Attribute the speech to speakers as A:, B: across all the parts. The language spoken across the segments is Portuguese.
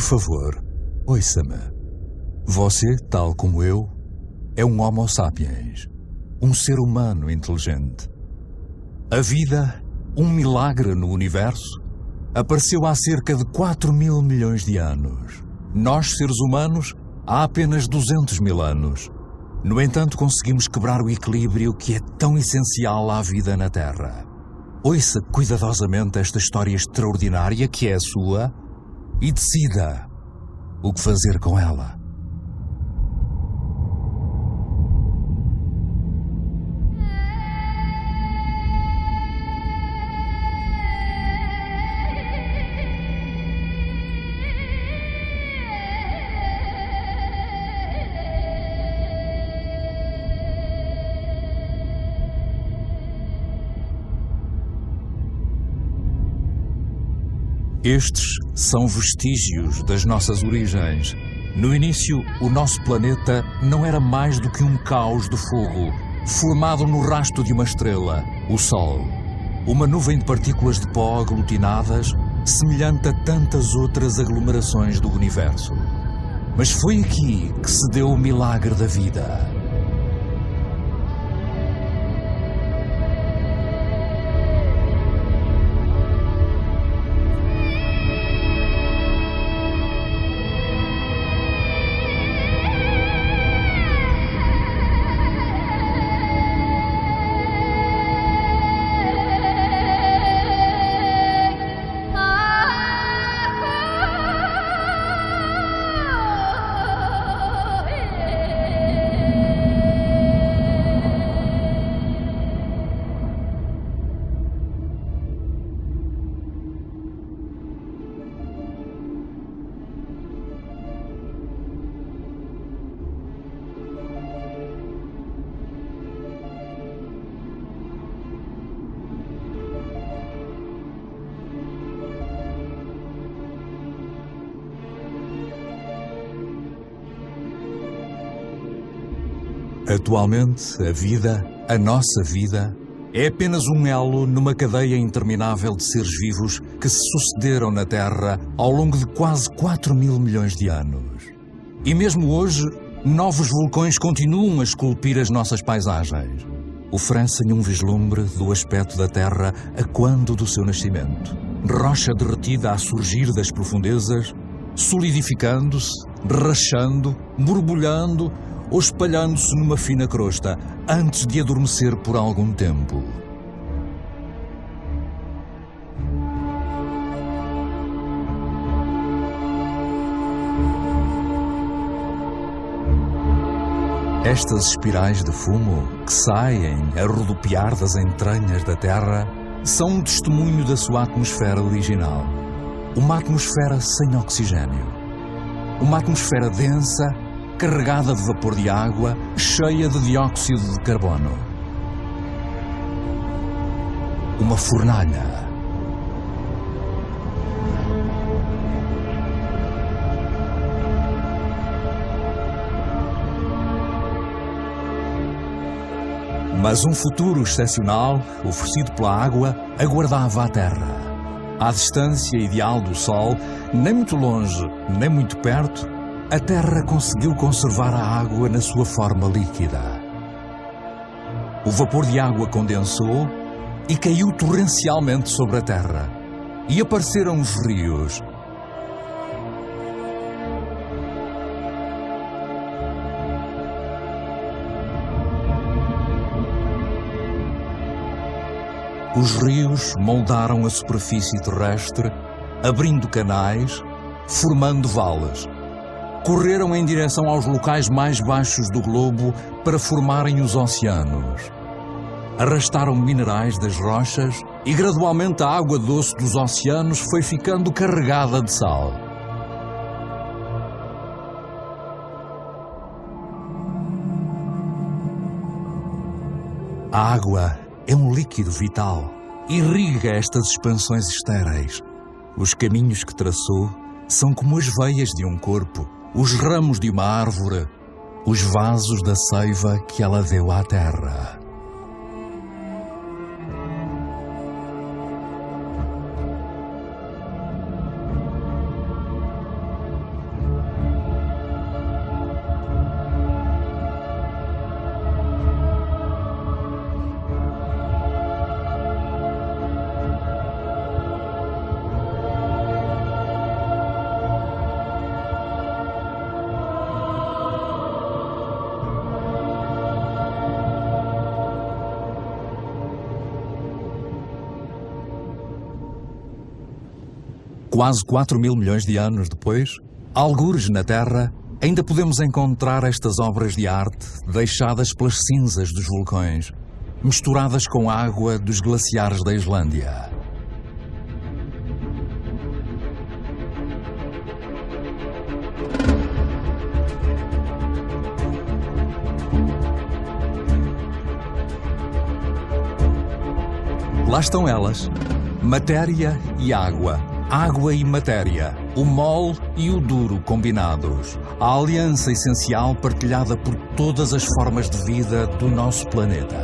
A: favor, ouça-me. Você, tal como eu, é um Homo sapiens, um ser humano inteligente. A vida, um milagre no universo, apareceu há cerca de 4.000 milhões de anos. Nós, seres humanos, há apenas 200 mil anos. No entanto, conseguimos quebrar o equilíbrio que é tão essencial à vida na Terra. Ouça cuidadosamente esta história extraordinária que é a sua e decida o que fazer com ela. Estes são vestígios das nossas origens. No início, o nosso planeta não era mais do que um caos de fogo, formado no rasto de uma estrela, o Sol. Uma nuvem de partículas de pó aglutinadas, semelhante a tantas outras aglomerações do universo. Mas foi aqui que se deu o milagre da vida. Atualmente, a vida, a nossa vida, é apenas um elo numa cadeia interminável de seres vivos que se sucederam na Terra ao longo de quase 4.000 milhões de anos. E mesmo hoje, novos vulcões continuam a esculpir as nossas paisagens. Oferecem um vislumbre do aspecto da Terra a quando do seu nascimento. Rocha derretida a surgir das profundezas, solidificando-se, rachando, borbulhando ou espalhando-se numa fina crosta, antes de adormecer por algum tempo. Estas espirais de fumo, que saem a rodopiar das entranhas da Terra, são um testemunho da sua atmosfera original. Uma atmosfera sem oxigênio. Uma atmosfera densa, carregada de vapor de água, cheia de dióxido de carbono. Uma fornalha. Mas um futuro excepcional, oferecido pela água, aguardava a Terra. À distância ideal do Sol, nem muito longe, nem muito perto, a Terra conseguiu conservar a água na sua forma líquida. O vapor de água condensou e caiu torrencialmente sobre a Terra. E apareceram os rios. Os rios moldaram a superfície terrestre, abrindo canais, formando vales. Correram em direção aos locais mais baixos do globo para formarem os oceanos. Arrastaram minerais das rochas e gradualmente a água doce dos oceanos foi ficando carregada de sal. A água é um líquido vital. Irriga estas expansões estéreis. Os caminhos que traçou são como as veias de um corpo, os ramos de uma árvore, os vasos da seiva que ela deu à terra. Quase 4 mil milhões de anos depois, algures na Terra, ainda podemos encontrar estas obras de arte deixadas pelas cinzas dos vulcões, misturadas com a água dos glaciares da Islândia. Lá estão elas, matéria e água, água e matéria, o mole e o duro combinados, a aliança essencial partilhada por todas as formas de vida do nosso planeta.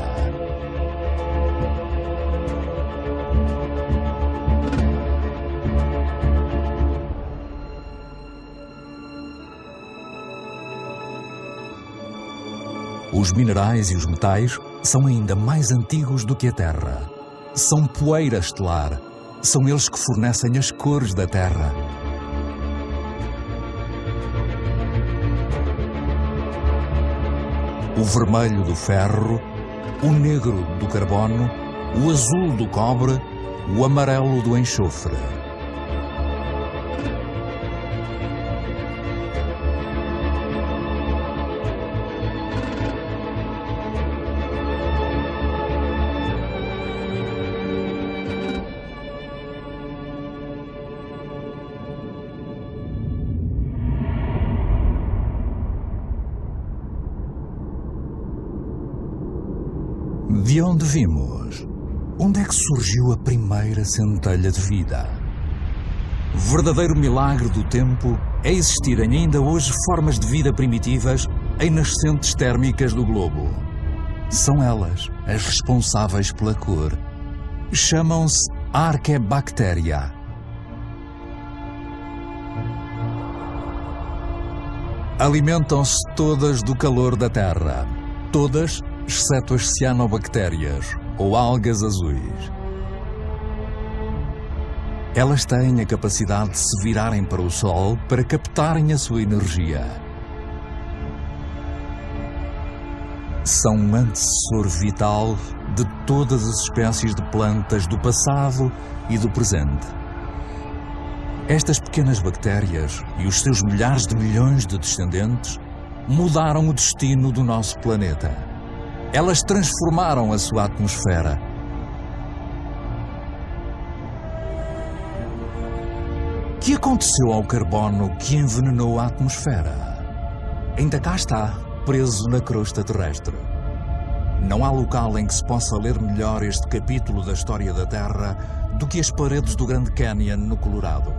A: Os minerais e os metais são ainda mais antigos do que a Terra. São poeira estelar. São eles que fornecem as cores da Terra. O vermelho do ferro, o negro do carbono, o azul do cobre, o amarelo do enxofre. De onde vimos? Onde é que surgiu a primeira centelha de vida? O verdadeiro milagre do tempo é existirem ainda hoje formas de vida primitivas em nascentes térmicas do globo. São elas as responsáveis pela cor. Chamam-se Archaebacteria. Alimentam-se todas do calor da Terra. Todas, exceto as cianobactérias, ou algas azuis. Elas têm a capacidade de se virarem para o Sol para captarem a sua energia. São um antecessor vital de todas as espécies de plantas do passado e do presente. Estas pequenas bactérias e os seus milhares de milhões de descendentes mudaram o destino do nosso planeta. Elas transformaram a sua atmosfera. O que aconteceu ao carbono que envenenou a atmosfera? Ainda cá está, preso na crosta terrestre. Não há local em que se possa ler melhor este capítulo da história da Terra do que as paredes do Grand Canyon, no Colorado.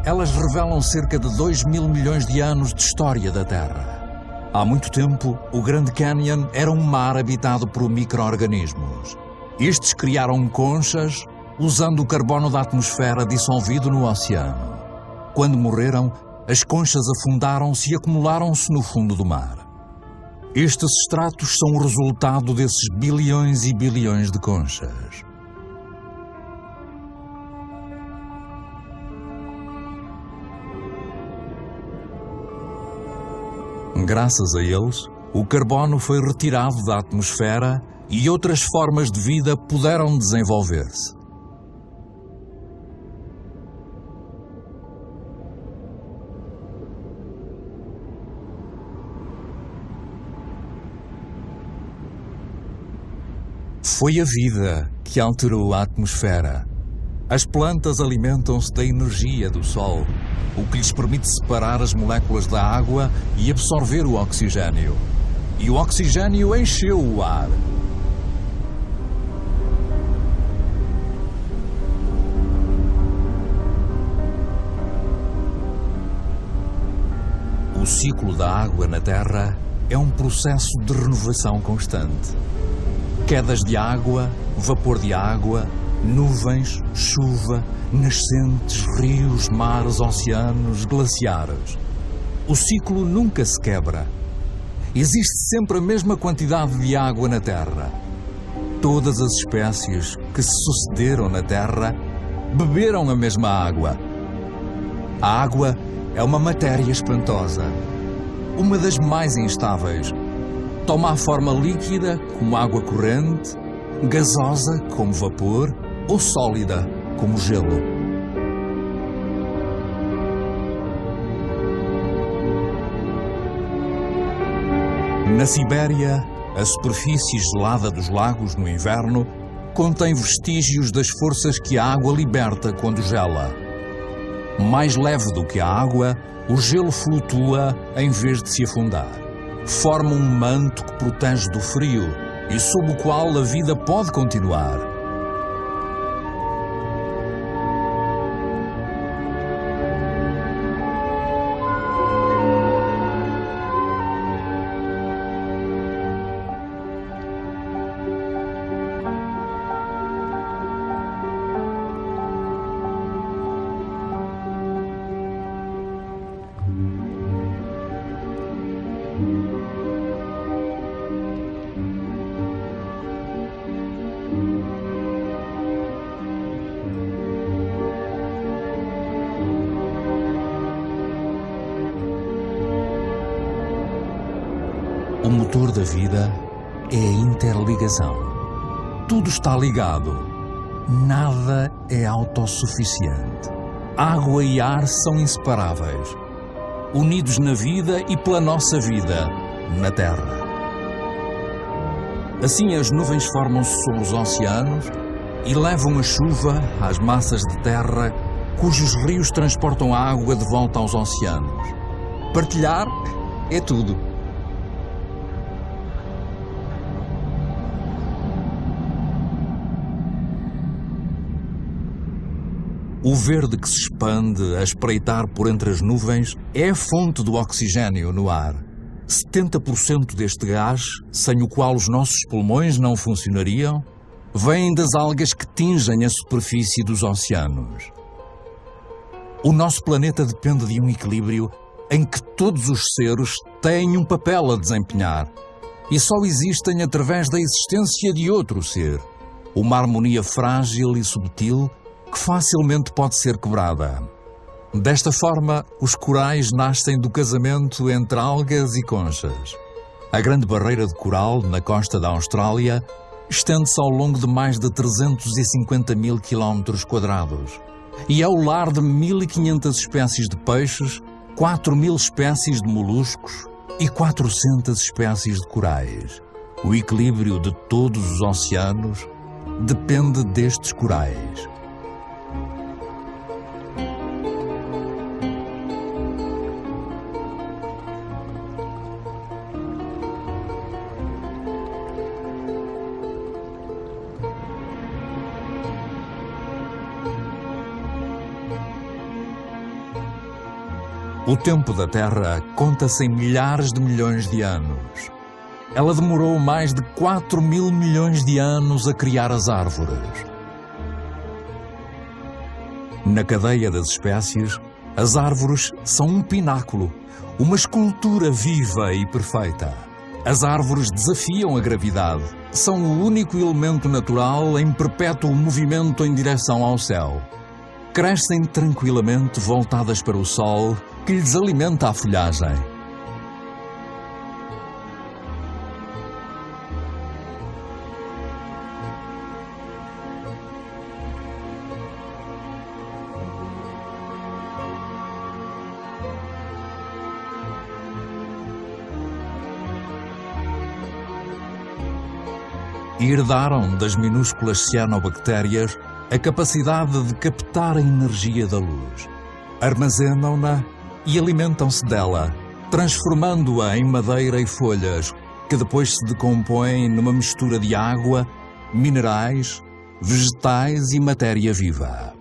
A: Elas revelam cerca de 2 mil milhões de anos de história da Terra. Há muito tempo, o Grand Canyon era um mar habitado por micro-organismos. Estes criaram conchas usando o carbono da atmosfera dissolvido no oceano. Quando morreram, as conchas afundaram-se e acumularam-se no fundo do mar. Estes estratos são o resultado desses bilhões e bilhões de conchas. Graças a eles, o carbono foi retirado da atmosfera e outras formas de vida puderam desenvolver-se. Foi a vida que alterou a atmosfera. As plantas alimentam-se da energia do Sol, o que lhes permite separar as moléculas da água e absorver o oxigênio. E o oxigênio encheu o ar. O ciclo da água na Terra é um processo de renovação constante. Quedas de água, vapor de água, nuvens, chuva, nascentes, rios, mares, oceanos, glaciares. O ciclo nunca se quebra. Existe sempre a mesma quantidade de água na Terra. Todas as espécies que se sucederam na Terra beberam a mesma água. A água é uma matéria espantosa, uma das mais instáveis. Toma a forma líquida, como água corrente, gasosa, como vapor, ou sólida, como gelo. Na Sibéria, a superfície gelada dos lagos no inverno contém vestígios das forças que a água liberta quando gela. Mais leve do que a água, o gelo flutua em vez de se afundar. Forma um manto que protege do frio e sob o qual a vida pode continuar. O motor da vida é a interligação. Tudo está ligado. Nada é autossuficiente. Água e ar são inseparáveis, unidos na vida e pela nossa vida, na Terra. Assim, as nuvens formam-se sobre os oceanos e levam a chuva às massas de terra cujos rios transportam a água de volta aos oceanos. Partilhar é tudo. O verde que se expande a espreitar por entre as nuvens é a fonte do oxigênio no ar. 70% deste gás, sem o qual os nossos pulmões não funcionariam, vem das algas que tingem a superfície dos oceanos. O nosso planeta depende de um equilíbrio em que todos os seres têm um papel a desempenhar e só existem através da existência de outro ser. Uma harmonia frágil e subtil que facilmente pode ser quebrada. Desta forma, os corais nascem do casamento entre algas e conchas. A grande barreira de coral, na costa da Austrália, estende-se ao longo de mais de 350 mil quilómetros quadrados e é o lar de 1.500 espécies de peixes, 4.000 espécies de moluscos e 400 espécies de corais. O equilíbrio de todos os oceanos depende destes corais. O tempo da Terra conta-se em milhares de milhões de anos. Ela demorou mais de 4.000 milhões de anos a criar as árvores. Na cadeia das espécies, as árvores são um pináculo, uma escultura viva e perfeita. As árvores desafiam a gravidade, são o único elemento natural em perpétuo movimento em direção ao céu. Crescem tranquilamente voltadas para o sol, que lhes alimenta a folhagem. E herdaram das minúsculas cianobactérias a capacidade de captar a energia da luz. Armazenam-na e alimentam-se dela, transformando-a em madeira e folhas, que depois se decompõem numa mistura de água, minerais, vegetais e matéria viva.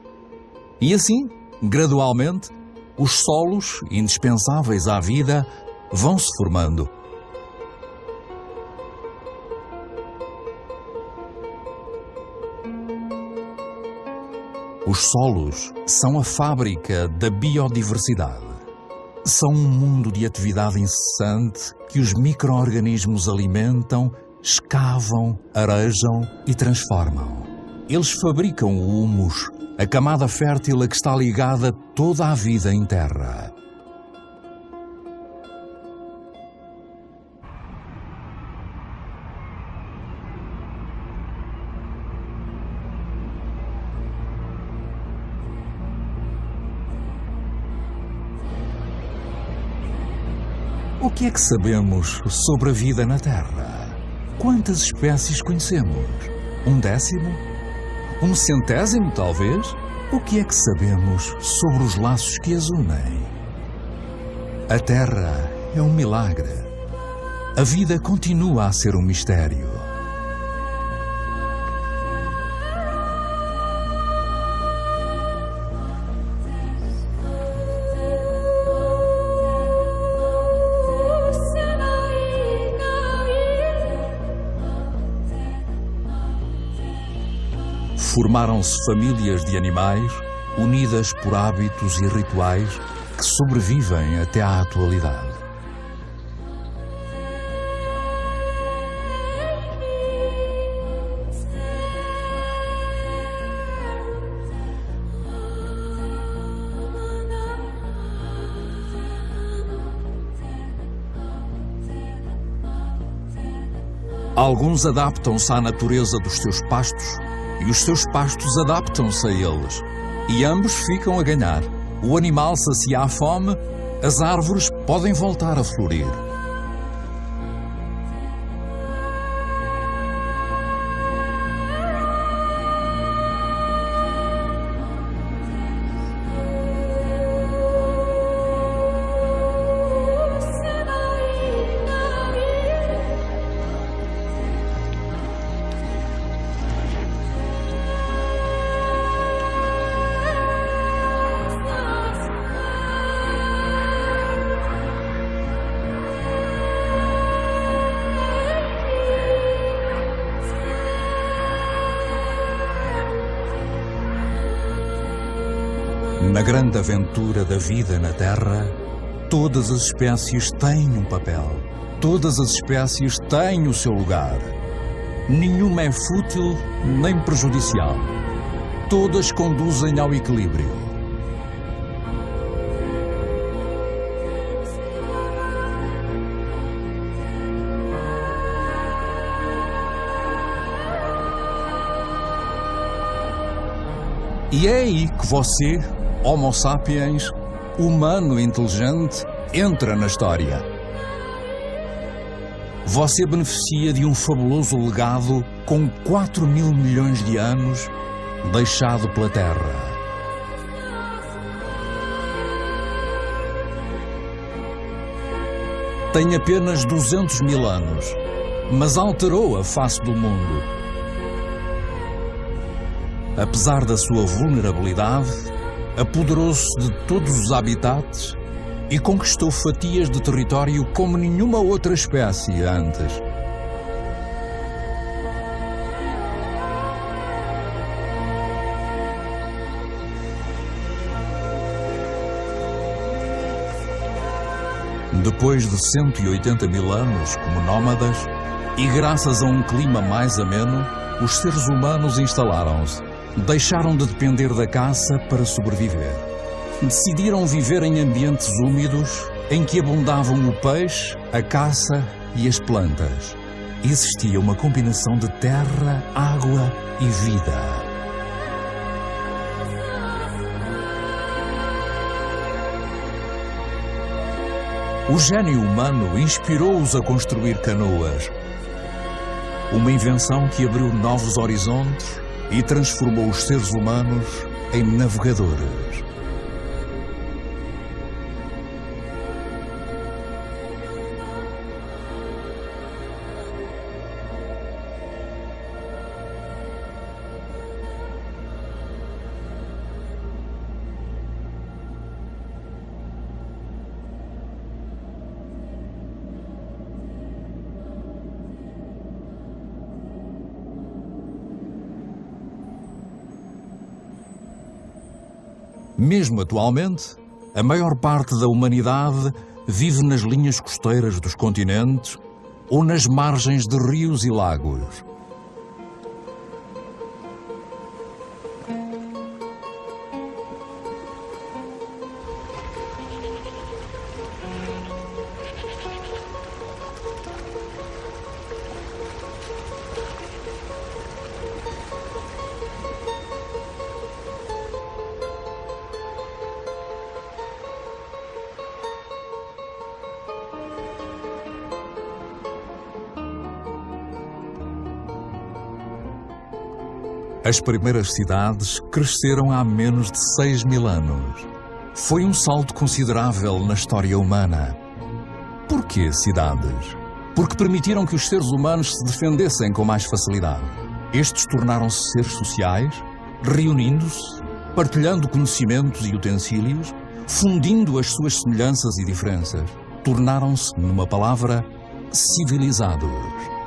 A: E assim, gradualmente, os solos, indispensáveis à vida, vão-se formando. Os solos são a fábrica da biodiversidade. São um mundo de atividade incessante que os micro-organismos alimentam, escavam, arejam e transformam. Eles fabricam o humus, a camada fértil a que está ligada toda a vida em terra.
B: O
A: que é que sabemos sobre a vida na Terra? Quantas espécies conhecemos? 1/10? 1/100, talvez? O que é que sabemos sobre os laços que as unem? A Terra é um milagre. A vida continua a ser um mistério. Formaram-se famílias de animais, unidas por hábitos e rituais que sobrevivem até à atualidade. Alguns adaptam-se à natureza dos seus pastos e os seus pastos adaptam-se a eles. E ambos ficam a ganhar. O animal sacia a fome, as árvores podem voltar a florir. Na grande aventura da vida na Terra, todas as espécies têm um papel. Todas as espécies têm o seu lugar. Nenhuma é fútil nem prejudicial. Todas conduzem ao equilíbrio. E é aí que você, Homo sapiens, humano inteligente, entra na história. Você beneficia de um fabuloso legado com 4.000 milhões de anos deixado pela Terra. Tem apenas 200.000 anos, mas alterou a face do mundo. Apesar da sua vulnerabilidade, apoderou-se de todos os habitats e conquistou fatias de território como nenhuma outra espécie antes. Depois de 180.000 anos como nómadas e graças a um clima mais ameno, os seres humanos instalaram-se. Deixaram de depender da caça para sobreviver. Decidiram viver em ambientes úmidos em que abundavam o peixe, a caça e as plantas. Existia uma combinação de terra, água e vida. O gênio humano inspirou-os a construir canoas. Uma invenção que abriu novos horizontes e transformou os seres humanos em navegadores. Mesmo atualmente, a maior parte da humanidade vive nas linhas costeiras dos continentes ou nas margens de rios e lagos. As primeiras cidades cresceram há menos de 6.000 anos. Foi um salto considerável na história humana. Por que cidades? Porque permitiram que os seres humanos se defendessem com mais facilidade. Estes tornaram-se seres sociais, reunindo-se, partilhando conhecimentos e utensílios, fundindo as suas semelhanças e diferenças. Tornaram-se, numa palavra, civilizados.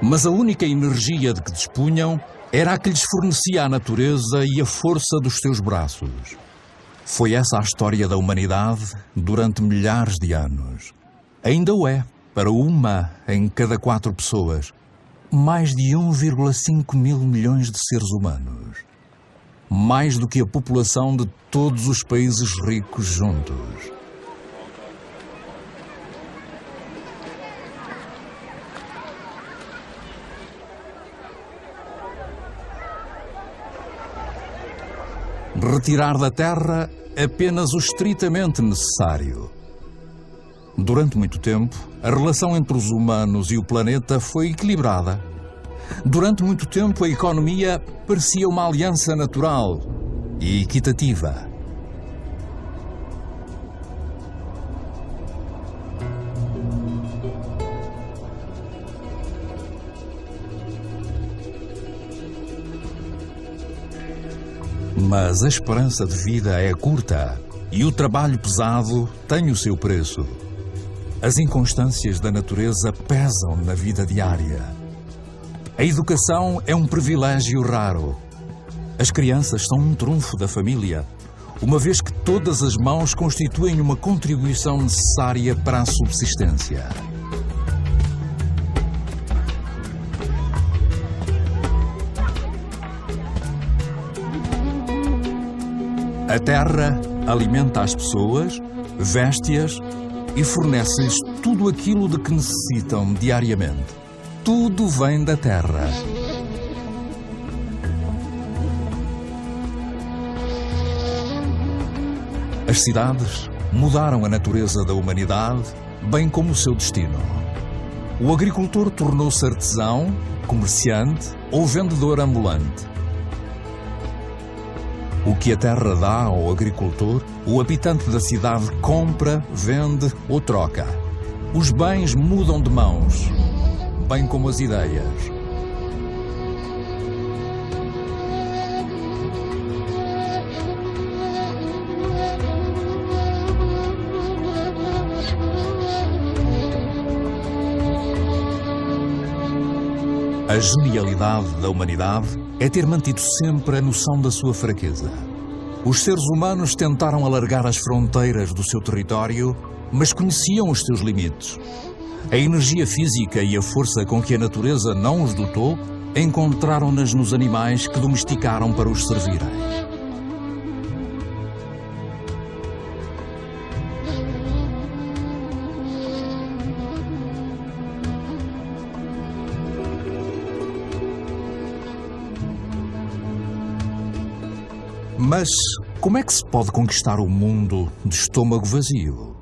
A: Mas a única energia de que dispunham era a que lhes fornecia a natureza e a força dos seus braços. Foi essa a história da humanidade durante milhares de anos. Ainda o é, para uma em cada 4 pessoas. Mais de 1,5 mil milhões de seres humanos. Mais do que a população de todos os países ricos juntos. Retirar da Terra apenas o estritamente necessário. Durante muito tempo, a relação entre os humanos e o planeta foi equilibrada. Durante muito tempo, a economia parecia uma aliança natural e equitativa. Mas a esperança de vida é curta e o trabalho pesado tem o seu preço. As inconstâncias da natureza pesam na vida diária. A educação é um privilégio raro. As crianças são um trunfo da família, uma vez que todas as mãos constituem uma contribuição necessária para a subsistência. A terra alimenta as pessoas, veste-as e fornece-lhes tudo aquilo de que necessitam diariamente. Tudo vem da terra. As cidades mudaram a natureza da humanidade, bem como o seu destino. O agricultor tornou-se artesão, comerciante ou vendedor ambulante. O que a terra dá ao agricultor, o habitante da cidade compra, vende ou troca. Os bens mudam de mãos, bem como as ideias. A genialidade da humanidade é ter mantido sempre a noção da sua fraqueza. Os seres humanos tentaram alargar as fronteiras do seu território, mas conheciam os seus limites. A energia física e a força com que a natureza não os dotou encontraram-nas nos animais que domesticaram para os servirem. Mas como é que se pode conquistar o mundo de estômago vazio?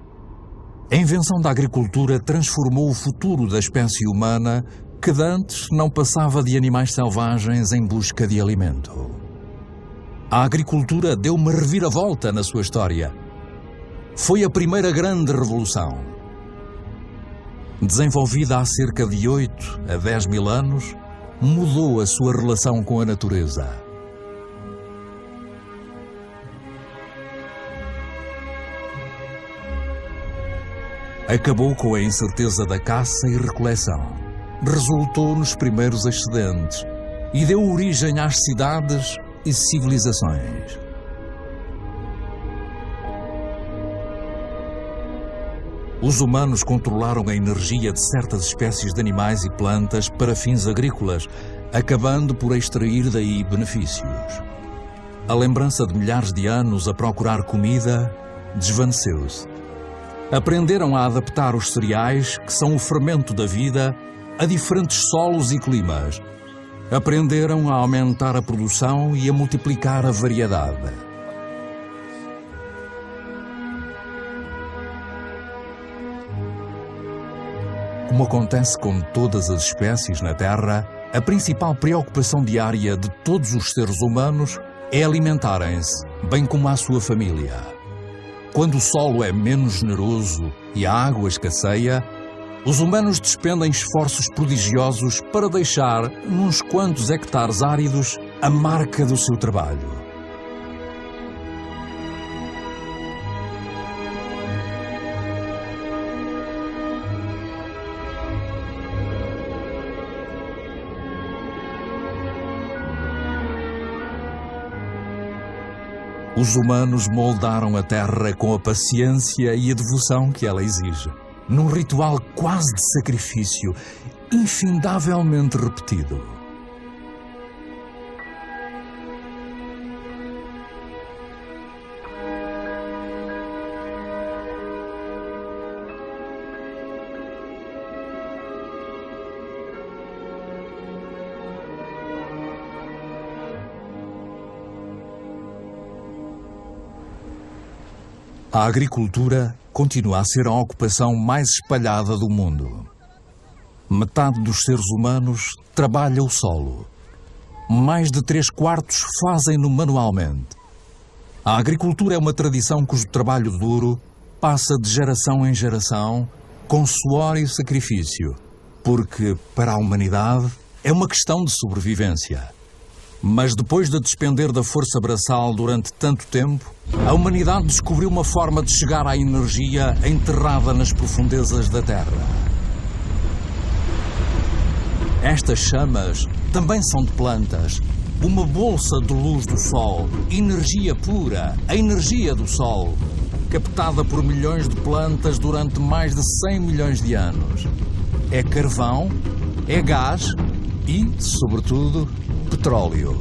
A: A invenção da agricultura transformou o futuro da espécie humana que de antes não passava de animais selvagens em busca de alimento. A agricultura deu uma reviravolta na sua história. Foi a primeira grande revolução. Desenvolvida há cerca de 8 a 10 mil anos, mudou a sua relação com a natureza. Acabou com a incerteza da caça e recoleção, resultou nos primeiros excedentes e deu origem às cidades e civilizações. os humanos controlaram a energia de certas espécies de animais e plantas para fins agrícolas, acabando por extrair daí benefícios. A lembrança de milhares de anos a procurar comida desvaneceu-se. Aprenderam a adaptar os cereais, que são o fermento da vida, a diferentes solos e climas. Aprenderam a aumentar a produção e a multiplicar a variedade. Como acontece com todas as espécies na Terra, a principal preocupação diária de todos os seres humanos é alimentarem-se, bem como a sua família. Quando o solo é menos generoso e a água escasseia, os humanos despendem esforços prodigiosos para deixar, nos quantos hectares áridos, a marca do seu trabalho. Os humanos moldaram a terra com a paciência e a devoção que ela exige, num ritual quase de sacrifício, infindavelmente repetido. A agricultura continua a ser a ocupação mais espalhada do mundo. Metade dos seres humanos trabalha o solo. Mais de 3/4 fazem-no manualmente. A agricultura é uma tradição cujo trabalho duro passa de geração em geração, com suor e sacrifício, porque, para a humanidade, é uma questão de sobrevivência. Mas depois de despender da força braçal durante tanto tempo, a humanidade descobriu uma forma de chegar à energia enterrada nas profundezas da Terra. Estas chamas também são de plantas, uma bolsa de luz do Sol, energia pura, a energia do Sol, captada por milhões de plantas durante mais de 100 milhões de anos. É carvão, é gás e, sobretudo, petróleo.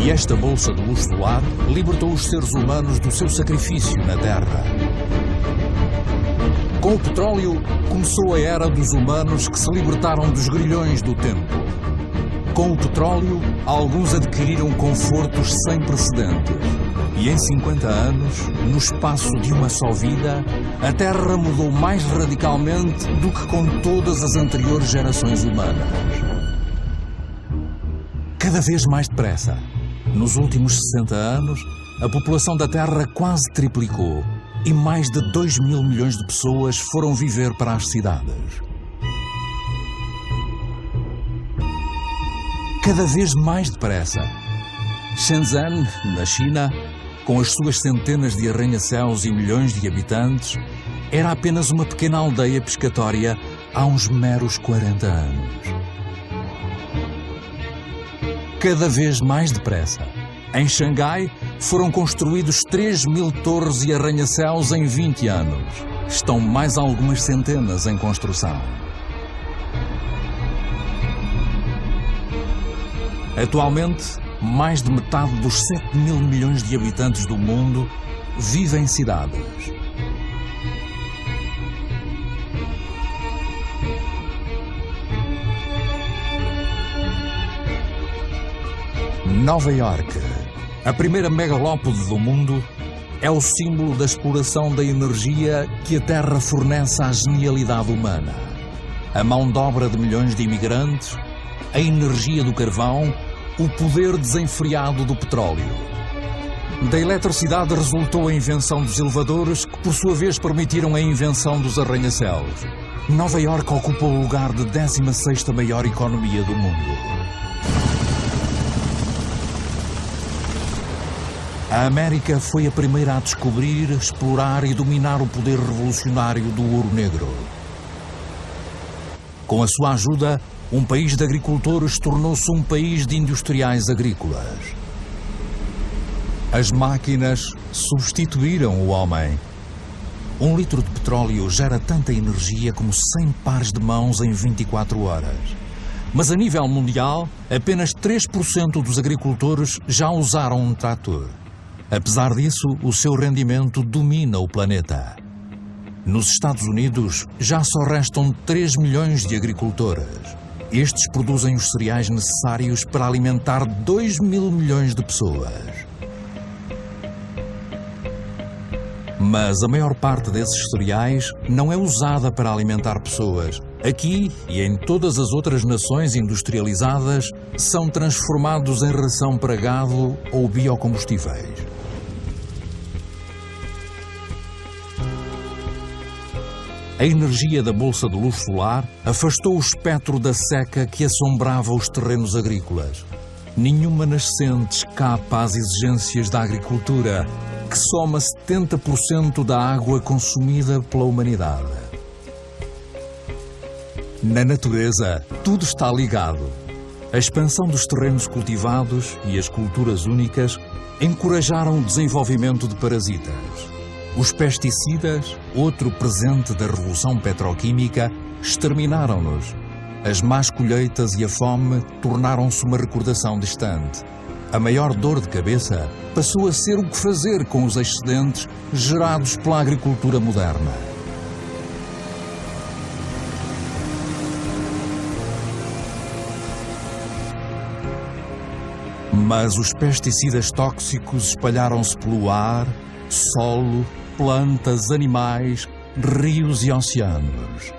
A: E esta bolsa de luz solar libertou os seres humanos do seu sacrifício na Terra. Com o petróleo, começou a era dos humanos que se libertaram dos grilhões do tempo. Com o petróleo, alguns adquiriram confortos sem precedentes. E em 50 anos, no espaço de uma só vida, a Terra mudou mais radicalmente do que com todas as anteriores gerações humanas. Cada vez mais depressa. Nos últimos 60 anos, a população da Terra quase triplicou e mais de 2 mil milhões de pessoas foram viver para as cidades. Cada vez mais depressa. Shenzhen, na China, com as suas centenas de arranha-céus e milhões de habitantes, era apenas uma pequena aldeia pescatória há uns meros 40 anos. Cada vez mais depressa. Em Xangai, foram construídos 3.000 torres e arranha-céus em 20 anos. Estão mais algumas centenas em construção. Atualmente, mais de metade dos 7 mil milhões de habitantes do mundo vivem em cidades. Nova Iorque, a primeira megalópole do mundo, é o símbolo da exploração da energia que a Terra fornece à genialidade humana. A mão de obra de milhões de imigrantes, a energia do carvão, o poder desenfreado do petróleo. Da eletricidade resultou a invenção dos elevadores, que por sua vez permitiram a invenção dos arranha-céus. Nova Iorque ocupa o lugar de 16ª maior economia do mundo. A América foi a primeira a descobrir, explorar e dominar o poder revolucionário do ouro negro. Com a sua ajuda, um país de agricultores tornou-se um país de industriais agrícolas. As máquinas substituíram o homem. 1 litro de petróleo gera tanta energia como 100 pares de mãos em 24 horas. Mas a nível mundial, apenas 3% dos agricultores já usaram um trator. Apesar disso, o seu rendimento domina o planeta. Nos Estados Unidos, já só restam 3 milhões de agricultores. Estes produzem os cereais necessários para alimentar 2 mil milhões de pessoas. Mas a maior parte desses cereais não é usada para alimentar pessoas. Aqui e em todas as outras nações industrializadas, são transformados em ração para gado ou biocombustíveis. A energia da bolsa de luz solar afastou o espectro da seca que assombrava os terrenos agrícolas. Nenhuma nascente escapa às exigências da agricultura, que soma 70% da água consumida pela humanidade. Na natureza, tudo está ligado. A expansão dos terrenos cultivados e as culturas únicas encorajaram o desenvolvimento de parasitas. Os pesticidas, outro presente da revolução petroquímica, exterminaram-nos. As más colheitas e a fome tornaram-se uma recordação distante. A maior dor de cabeça passou a ser o que fazer com os excedentes gerados pela agricultura moderna. Mas os pesticidas tóxicos espalharam-se pelo ar, solo, plantas, animais, rios e oceanos.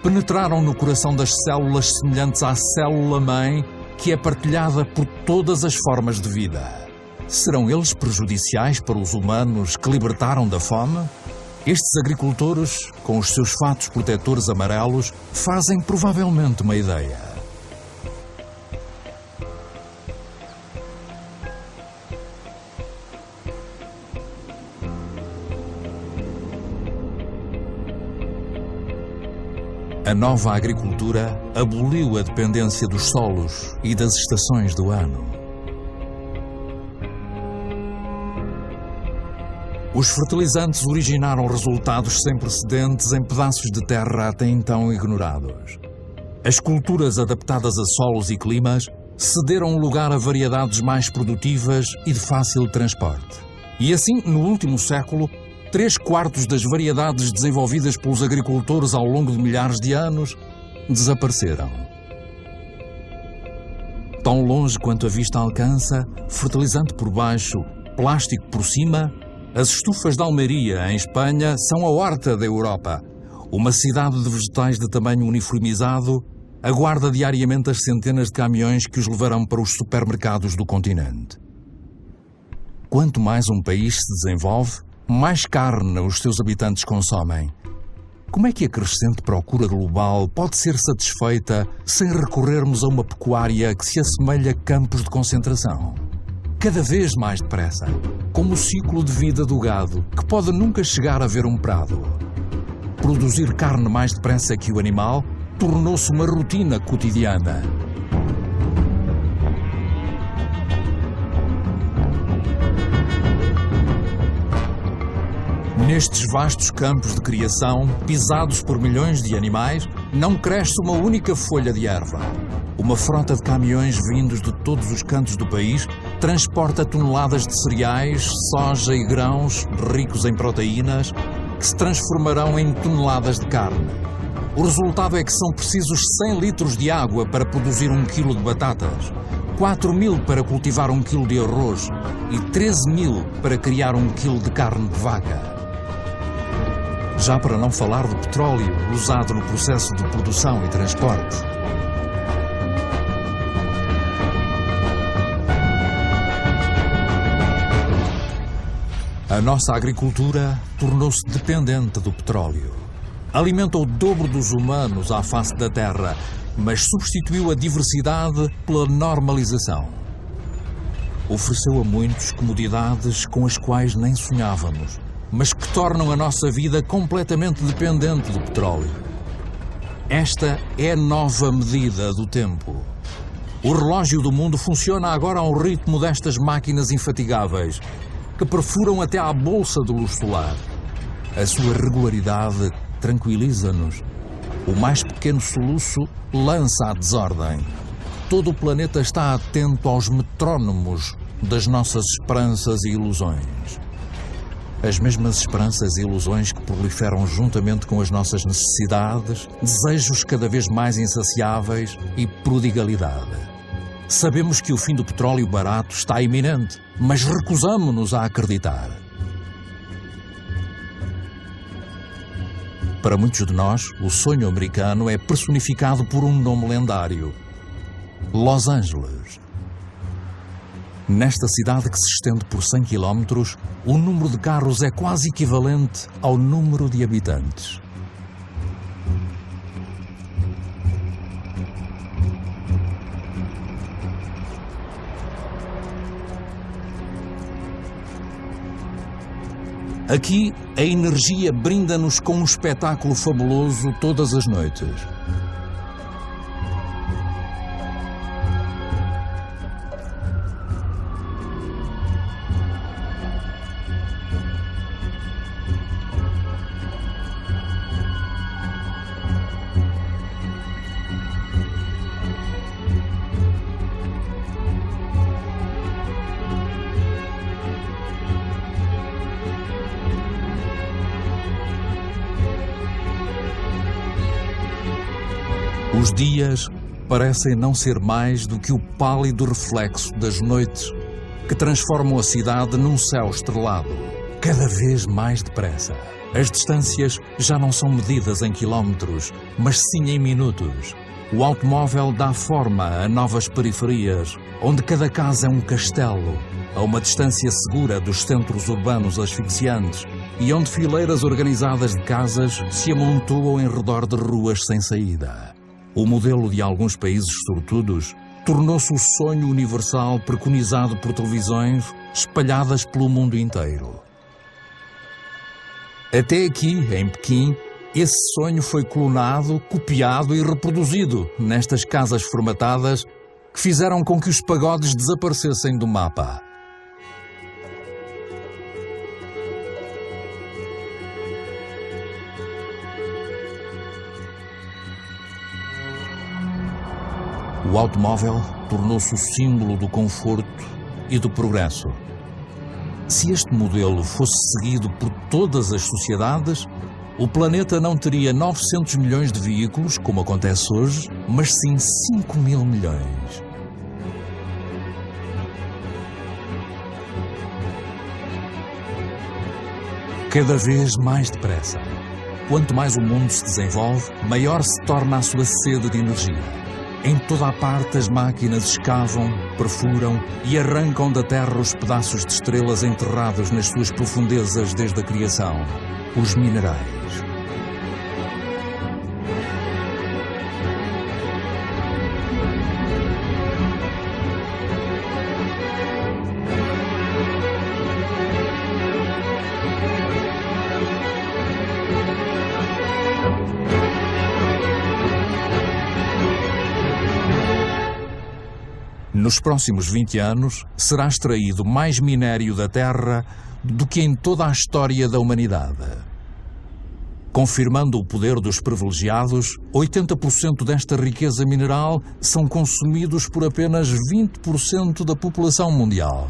A: Penetraram no coração das células semelhantes à célula-mãe, que é partilhada por todas as formas de vida. Serão eles prejudiciais para os humanos que libertaram da fome? Estes agricultores, com os seus fatos protetores amarelos, fazem provavelmente uma ideia. A nova agricultura aboliu a dependência dos solos e das estações do ano. Os fertilizantes originaram resultados sem precedentes em pedaços de terra até então ignorados. As culturas adaptadas a solos e climas cederam lugar a variedades mais produtivas e de fácil transporte. E assim, no último século, 3/4 das variedades desenvolvidas pelos agricultores ao longo de milhares de anos desapareceram. Tão longe quanto a vista alcança, fertilizante por baixo, plástico por cima, as estufas de Almeria, em Espanha, são a horta da Europa. Uma cidade de vegetais de tamanho uniformizado aguarda diariamente as centenas de caminhões que os levarão para os supermercados do continente. Quanto mais um país se desenvolve, mais carne os seus habitantes consomem. Como é que a crescente procura global pode ser satisfeita sem recorrermos a uma pecuária que se assemelha a campos de concentração? Cada vez mais depressa, como o ciclo de vida do gado, que pode nunca chegar a ver um prado. Produzir carne mais depressa que o animal tornou-se uma rotina cotidiana. Nestes vastos campos de criação, pisados por milhões de animais, não cresce uma única folha de erva. Uma frota de caminhões vindos de todos os cantos do país transporta toneladas de cereais, soja e grãos ricos em proteínas que se transformarão em toneladas de carne. O resultado é que são precisos 100 litros de água para produzir 1 quilo de batatas, 4.000 para cultivar 1 quilo de arroz e 13.000 para criar 1 quilo de carne de vaca. Já para não falar do petróleo usado no processo de produção e transporte. A nossa agricultura tornou-se dependente do petróleo. Alimenta o dobro dos humanos à face da Terra, mas substituiu a diversidade pela normalização. Ofereceu a muitos comodidades com as quais nem sonhávamos, mas que tornam a nossa vida completamente dependente do petróleo. Esta é a nova medida do tempo. O relógio do mundo funciona agora ao ritmo destas máquinas infatigáveis, que perfuram até à bolsa de luz solar. A sua regularidade tranquiliza-nos. O mais pequeno soluço lança a desordem. Todo o planeta está atento aos metrónomos das nossas esperanças e ilusões. As mesmas esperanças e ilusões que proliferam juntamente com as nossas necessidades, desejos cada vez mais insaciáveis e prodigalidade. Sabemos que o fim do petróleo barato está iminente, mas recusamo-nos a acreditar. Para muitos de nós, o sonho americano é personificado por um nome lendário: Los Angeles. Nesta cidade que se estende por 100 quilómetros, o número de carros é quase equivalente ao número de habitantes. Aqui, a energia brinda-nos com um espetáculo fabuloso todas as noites. Os dias parecem não ser mais do que o pálido reflexo das noites que transformam a cidade num céu estrelado, cada vez mais depressa. As distâncias já não são medidas em quilómetros, mas sim em minutos. O automóvel dá forma a novas periferias, onde cada casa é um castelo, a uma distância segura dos centros urbanos asfixiantes e onde fileiras organizadas de casas se amontoam em redor de ruas sem saída. O modelo de alguns países sortudos tornou-se o sonho universal preconizado por televisões espalhadas pelo mundo inteiro. Até aqui, em Pequim, esse sonho foi clonado, copiado e reproduzido nestas casas formatadas que fizeram com que os pagodes desaparecessem do mapa. O automóvel tornou-se o símbolo do conforto e do progresso. Se este modelo fosse seguido por todas as sociedades, o planeta não teria 900 milhões de veículos, como acontece hoje, mas sim 5 mil milhões. Cada vez mais depressa. Quanto mais o mundo se desenvolve, maior se torna a sua sede de energia. Em toda a parte as máquinas escavam, perfuram e arrancam da terra os pedaços de estrelas enterrados nas suas profundezas desde a criação, os minerais. Nos próximos 20 anos, será extraído mais minério da Terra do que em toda a história da humanidade. Confirmando o poder dos privilegiados, 80% desta riqueza mineral são consumidos por apenas 20% da população mundial.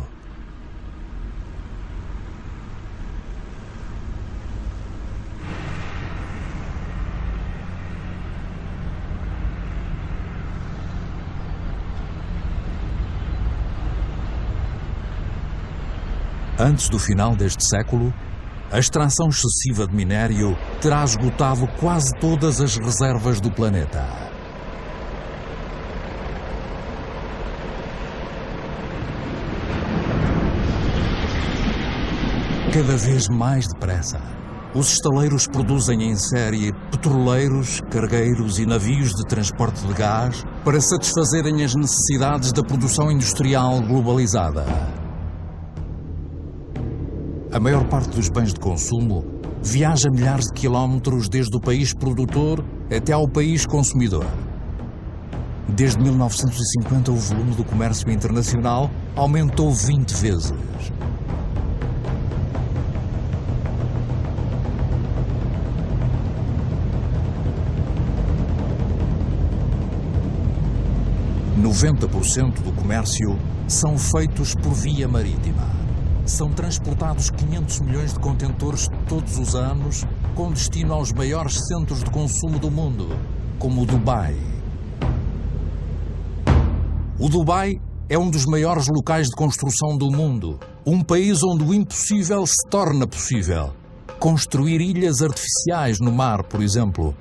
A: Antes do final deste século, a extração excessiva de minério terá esgotado quase todas as reservas do planeta. Cada vez mais depressa, Os estaleiros produzem em série petroleiros, cargueiros e navios de transporte de gás para satisfazerem as necessidades da produção industrial globalizada. A maior parte dos bens de consumo viaja milhares de quilómetros desde o país produtor até ao país consumidor. Desde 1950, o volume do comércio internacional aumentou 20 vezes. Noventa por cento do comércio são feitos por via marítima. São transportados 500 milhões de contentores todos os anos com destino aos maiores centros de consumo do mundo, como o Dubai. O Dubai é um dos maiores locais de construção do mundo, um país onde o impossível se torna possível. Construir ilhas artificiais no mar, por exemplo.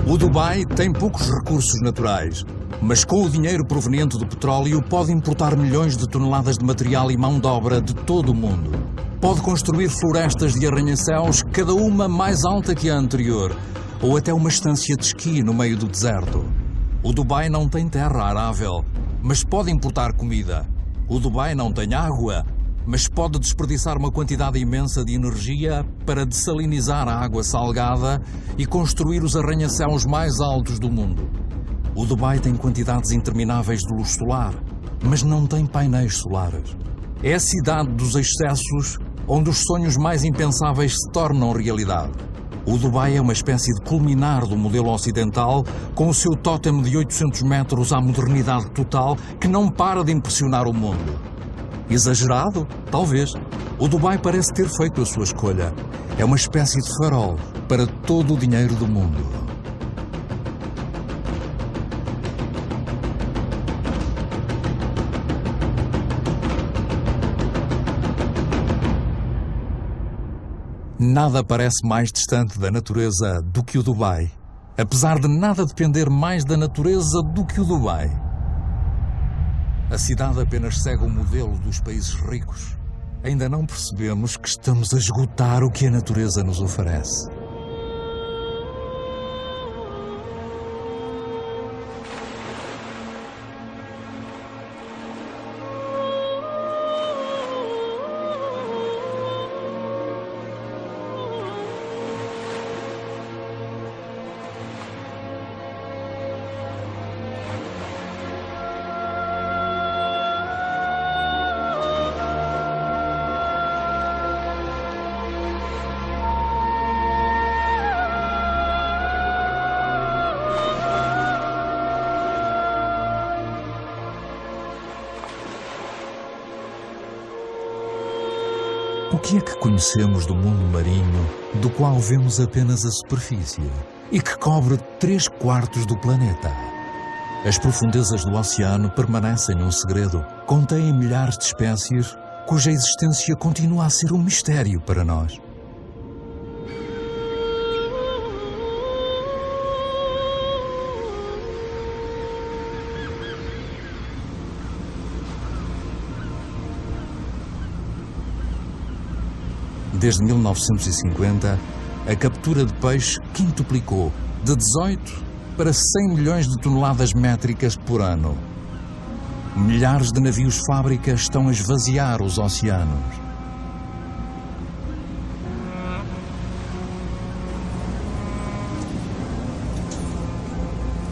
A: O Dubai tem poucos recursos naturais, mas com o dinheiro proveniente do petróleo pode importar milhões de toneladas de material e mão de obra de todo o mundo. Pode construir florestas de arranha-céus, cada uma mais alta que a anterior, ou até uma estância de esqui no meio do deserto. O Dubai não tem terra arável, mas pode importar comida. O Dubai não tem água, mas pode desperdiçar uma quantidade imensa de energia para dessalinizar a água salgada e construir os arranha-céus mais altos do mundo. O Dubai tem quantidades intermináveis de luz solar, mas não tem painéis solares. É a cidade dos excessos, onde os sonhos mais impensáveis se tornam realidade. O Dubai é uma espécie de culminar do modelo ocidental, com o seu tótem de 800 metros à modernidade total, que não para de impressionar o mundo. Exagerado? Talvez. O Dubai parece ter feito a sua escolha. É uma espécie de farol para todo o dinheiro do mundo. Nada parece mais distante da natureza do que o Dubai, apesar de nada depender mais da natureza do que o Dubai. A cidade apenas segue o modelo dos países ricos. Ainda não percebemos que estamos a esgotar o que a natureza nos oferece. O que é que conhecemos do mundo marinho, do qual vemos apenas a superfície, e que cobre 3/4 do planeta? As profundezas do oceano permanecem um segredo, contêm milhares de espécies, cuja existência continua a ser um mistério para nós. Desde 1950, a captura de peixe quintuplicou, de 18 para 100 milhões de toneladas métricas por ano. Milhares de navios-fábrica estão a esvaziar os oceanos.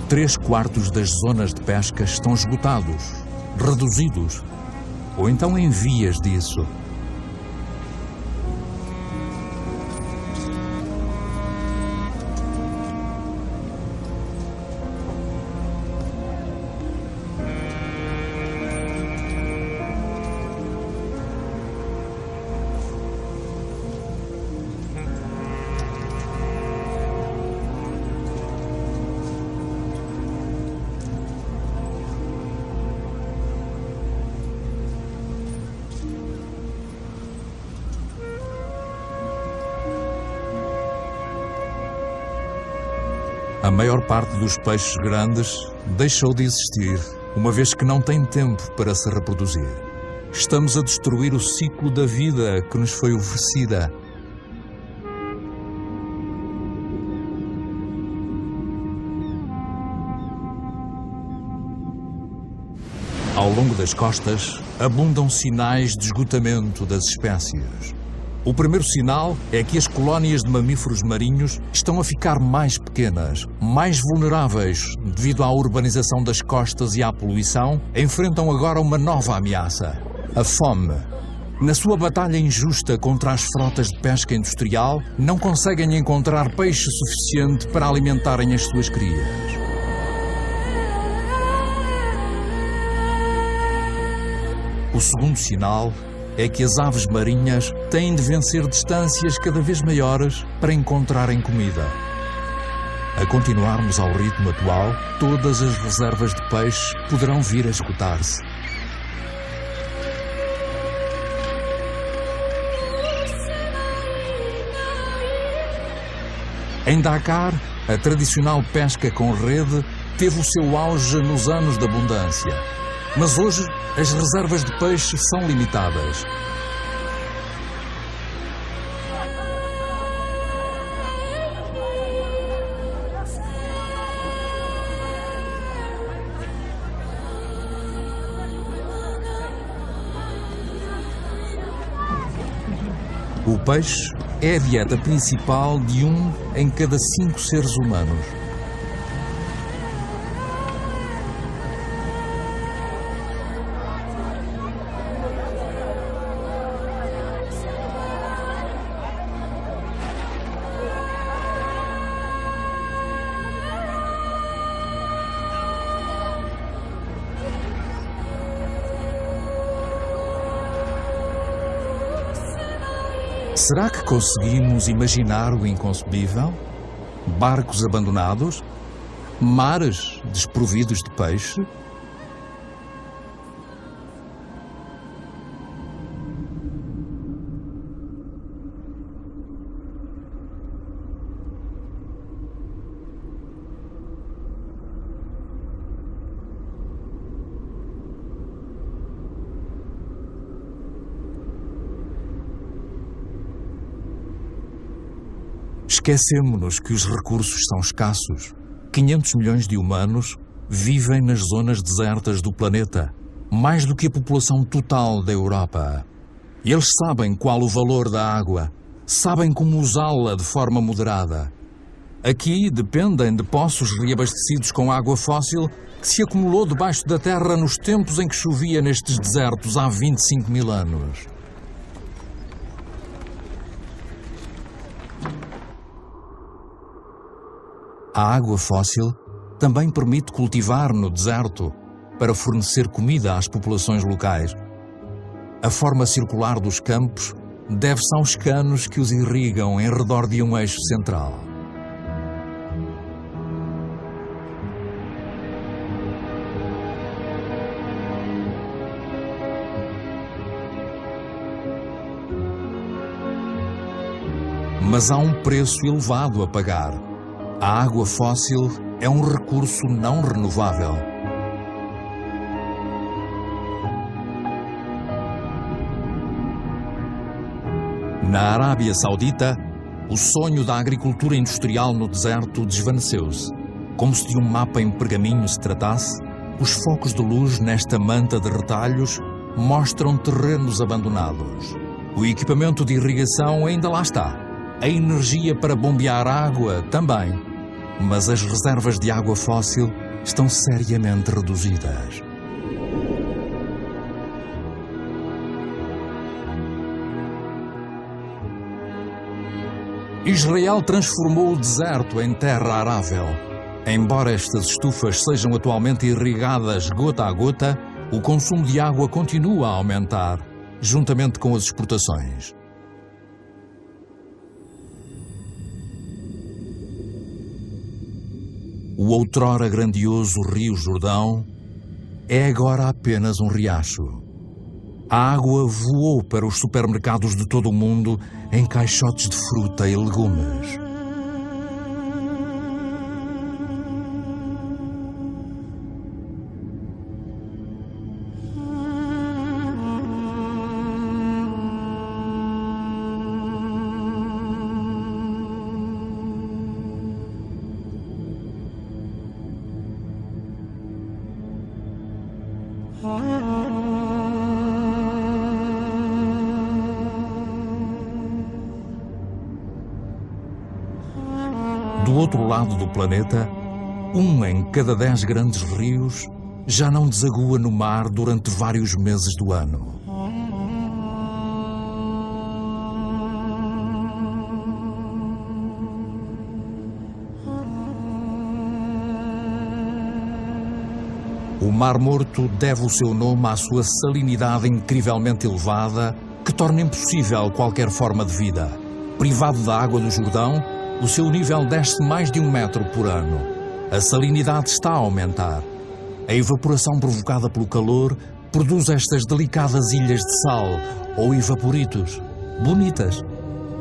A: Três quartos das zonas de pesca estão esgotados, reduzidos, ou então em vias disso. A maior parte dos peixes grandes deixou de existir, uma vez que não tem tempo para se reproduzir. Estamos a destruir o ciclo da vida que nos foi oferecida. Ao longo das costas, abundam sinais de esgotamento das espécies. O primeiro sinal é que as colónias de mamíferos marinhos estão a ficar mais pequenas, mais vulneráveis devido à urbanização das costas e à poluição, enfrentam agora uma nova ameaça: a fome. Na sua batalha injusta contra as frotas de pesca industrial, não conseguem encontrar peixe suficiente para alimentarem as suas crias. O segundo sinal é que as aves marinhas têm de vencer distâncias cada vez maiores para encontrarem comida. A continuarmos ao ritmo atual, todas as reservas de peixe poderão vir a esgotar-se. Em Dakar, a tradicional pesca com rede teve o seu auge nos anos de abundância. Mas hoje, as reservas de peixe são limitadas. O peixe é a dieta principal de 1 em cada 5 seres humanos. Será que conseguimos imaginar o inconcebível? Barcos abandonados? Mares desprovidos de peixe? Esquecemos-nos que os recursos são escassos. 500 milhões de humanos vivem nas zonas desertas do planeta, mais do que a população total da Europa. Eles sabem qual o valor da água, sabem como usá-la de forma moderada. Aqui dependem de poços reabastecidos com água fóssil que se acumulou debaixo da terra nos tempos em que chovia nestes desertos há 25 mil anos. A água fóssil também permite cultivar no deserto para fornecer comida às populações locais. A forma circular dos campos deve-se aos canos que os irrigam em redor de um eixo central. Mas há um preço elevado a pagar. A água fóssil é um recurso não renovável. Na Arábia Saudita, o sonho da agricultura industrial no deserto desvaneceu-se. Como se de um mapa em pergaminho se tratasse, os focos de luz nesta manta de retalhos mostram terrenos abandonados. O equipamento de irrigação ainda lá está. A energia para bombear água também. Mas as reservas de água fóssil estão seriamente reduzidas. Israel transformou o deserto em terra arável. Embora estas estufas sejam atualmente irrigadas gota a gota, o consumo de água continua a aumentar, juntamente com as exportações. O outrora grandioso Rio Jordão é agora apenas um riacho. A água voou para os supermercados de todo o mundo em caixotes de fruta e legumes. outro lado do planeta, 1 em cada 10 grandes rios já não desagua no mar durante vários meses do ano. O Mar Morto deve o seu nome à sua salinidade incrivelmente elevada, que torna impossível qualquer forma de vida. Privado da água do Jordão, o seu nível desce mais de 1 metro por ano. A salinidade está a aumentar. A evaporação provocada pelo calor produz estas delicadas ilhas de sal, ou evaporitos, bonitas,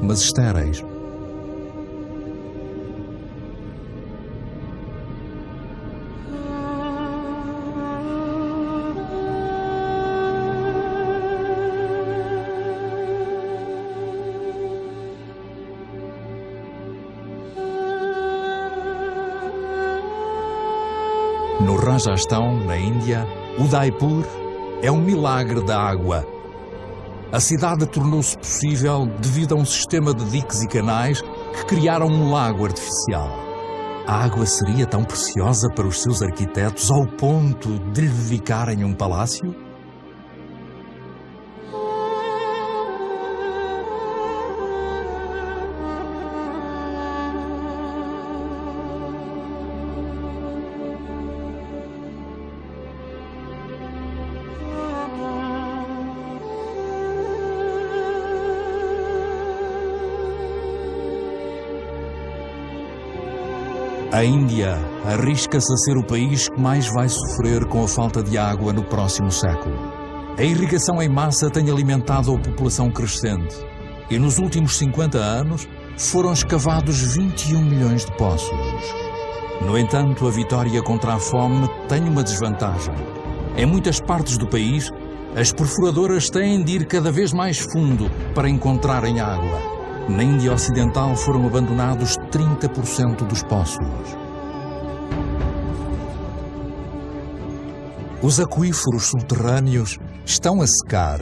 A: mas estéreis. No Rajastão, na Índia, Udaipur é um milagre da água. A cidade tornou-se possível devido a um sistema de diques e canais que criaram um lago artificial. A água seria tão preciosa para os seus arquitetos ao ponto de lhe dedicarem um palácio? A Índia arrisca-se a ser o país que mais vai sofrer com a falta de água no próximo século. A irrigação em massa tem alimentado a população crescente e nos últimos 50 anos foram escavados 21 milhões de poços. No entanto, a vitória contra a fome tem uma desvantagem. Em muitas partes do país, as perfuradoras têm de ir cada vez mais fundo para encontrarem água. Na Índia Ocidental foram abandonados 30% dos poços. Os aquíferos subterrâneos estão a secar.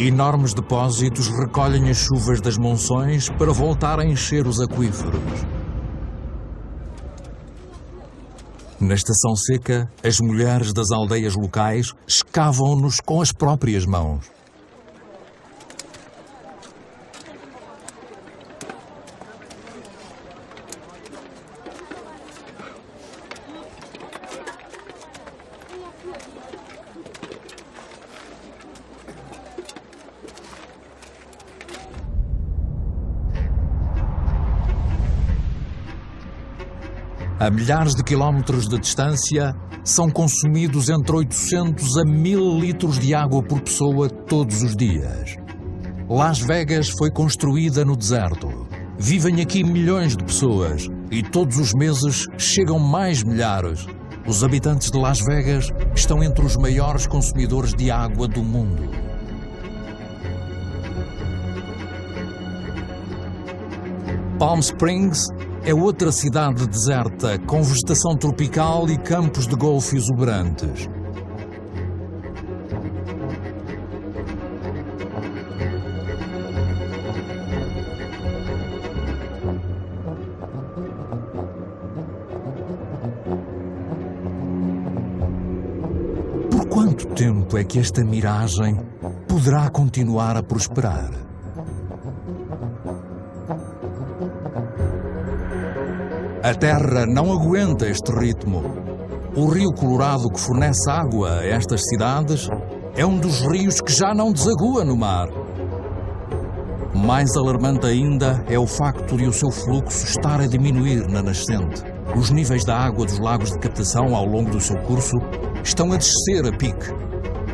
A: Enormes depósitos recolhem as chuvas das monções para voltar a encher os aquíferos. Na estação seca, as mulheres das aldeias locais escavam-nos com as próprias mãos. A milhares de quilómetros de distância, são consumidos entre 800 a 1000 litros de água por pessoa todos os dias. Las Vegas foi construída no deserto. Vivem aqui milhões de pessoas e todos os meses chegam mais milhares. Os habitantes de Las Vegas estão entre os maiores consumidores de água do mundo. Palm Springs é outra cidade deserta, com vegetação tropical e campos de golfe exuberantes. Por quanto tempo é que esta miragem poderá continuar a prosperar? A Terra não aguenta este ritmo. O Rio Colorado, que fornece água a estas cidades, é um dos rios que já não desagua no mar. Mais alarmante ainda é o facto de o seu fluxo estar a diminuir na nascente. Os níveis da água dos lagos de captação ao longo do seu curso estão a descer a pique.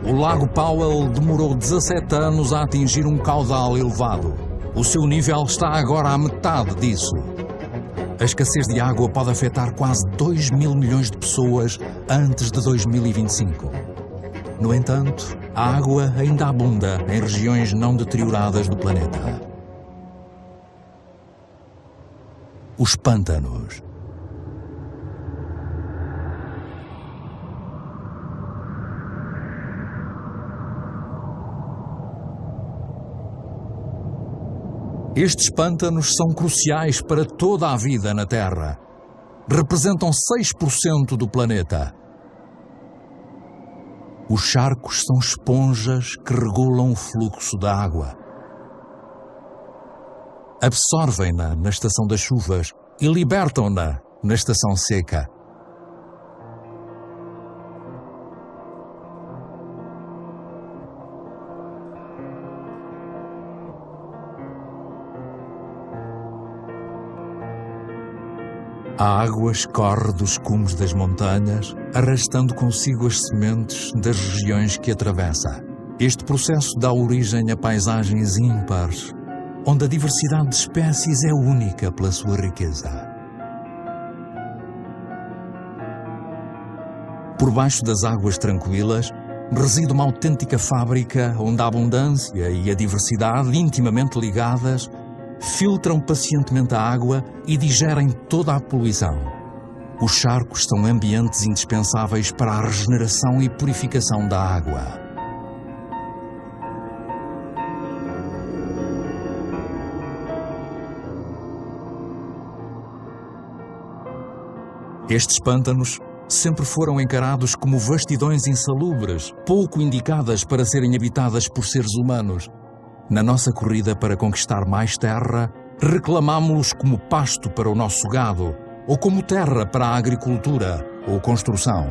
A: O Lago Powell demorou 17 anos a atingir um caudal elevado. O seu nível está agora à metade disso. A escassez de água pode afetar quase 2 mil milhões de pessoas antes de 2025. No entanto, a água ainda abunda em regiões não deterioradas do planeta. os pântanos. Estes pântanos são cruciais para toda a vida na Terra. Representam 6% do planeta. Os charcos são esponjas que regulam o fluxo da água. Absorvem-na na estação das chuvas e libertam-na na estação seca. A água escorre dos cumes das montanhas, arrastando consigo as sementes das regiões que atravessa. Este processo dá origem a paisagens ímpares, onde a diversidade de espécies é única pela sua riqueza. Por baixo das águas tranquilas, reside uma autêntica fábrica onde a abundância e a diversidade, intimamente ligadas, filtram pacientemente a água e digerem toda a poluição. Os charcos são ambientes indispensáveis para a regeneração e purificação da água. Estes pântanos sempre foram encarados como vastidões insalubres, pouco indicadas para serem habitadas por seres humanos. Na nossa corrida para conquistar mais terra, reclamámo-los como pasto para o nosso gado, ou como terra para a agricultura ou construção.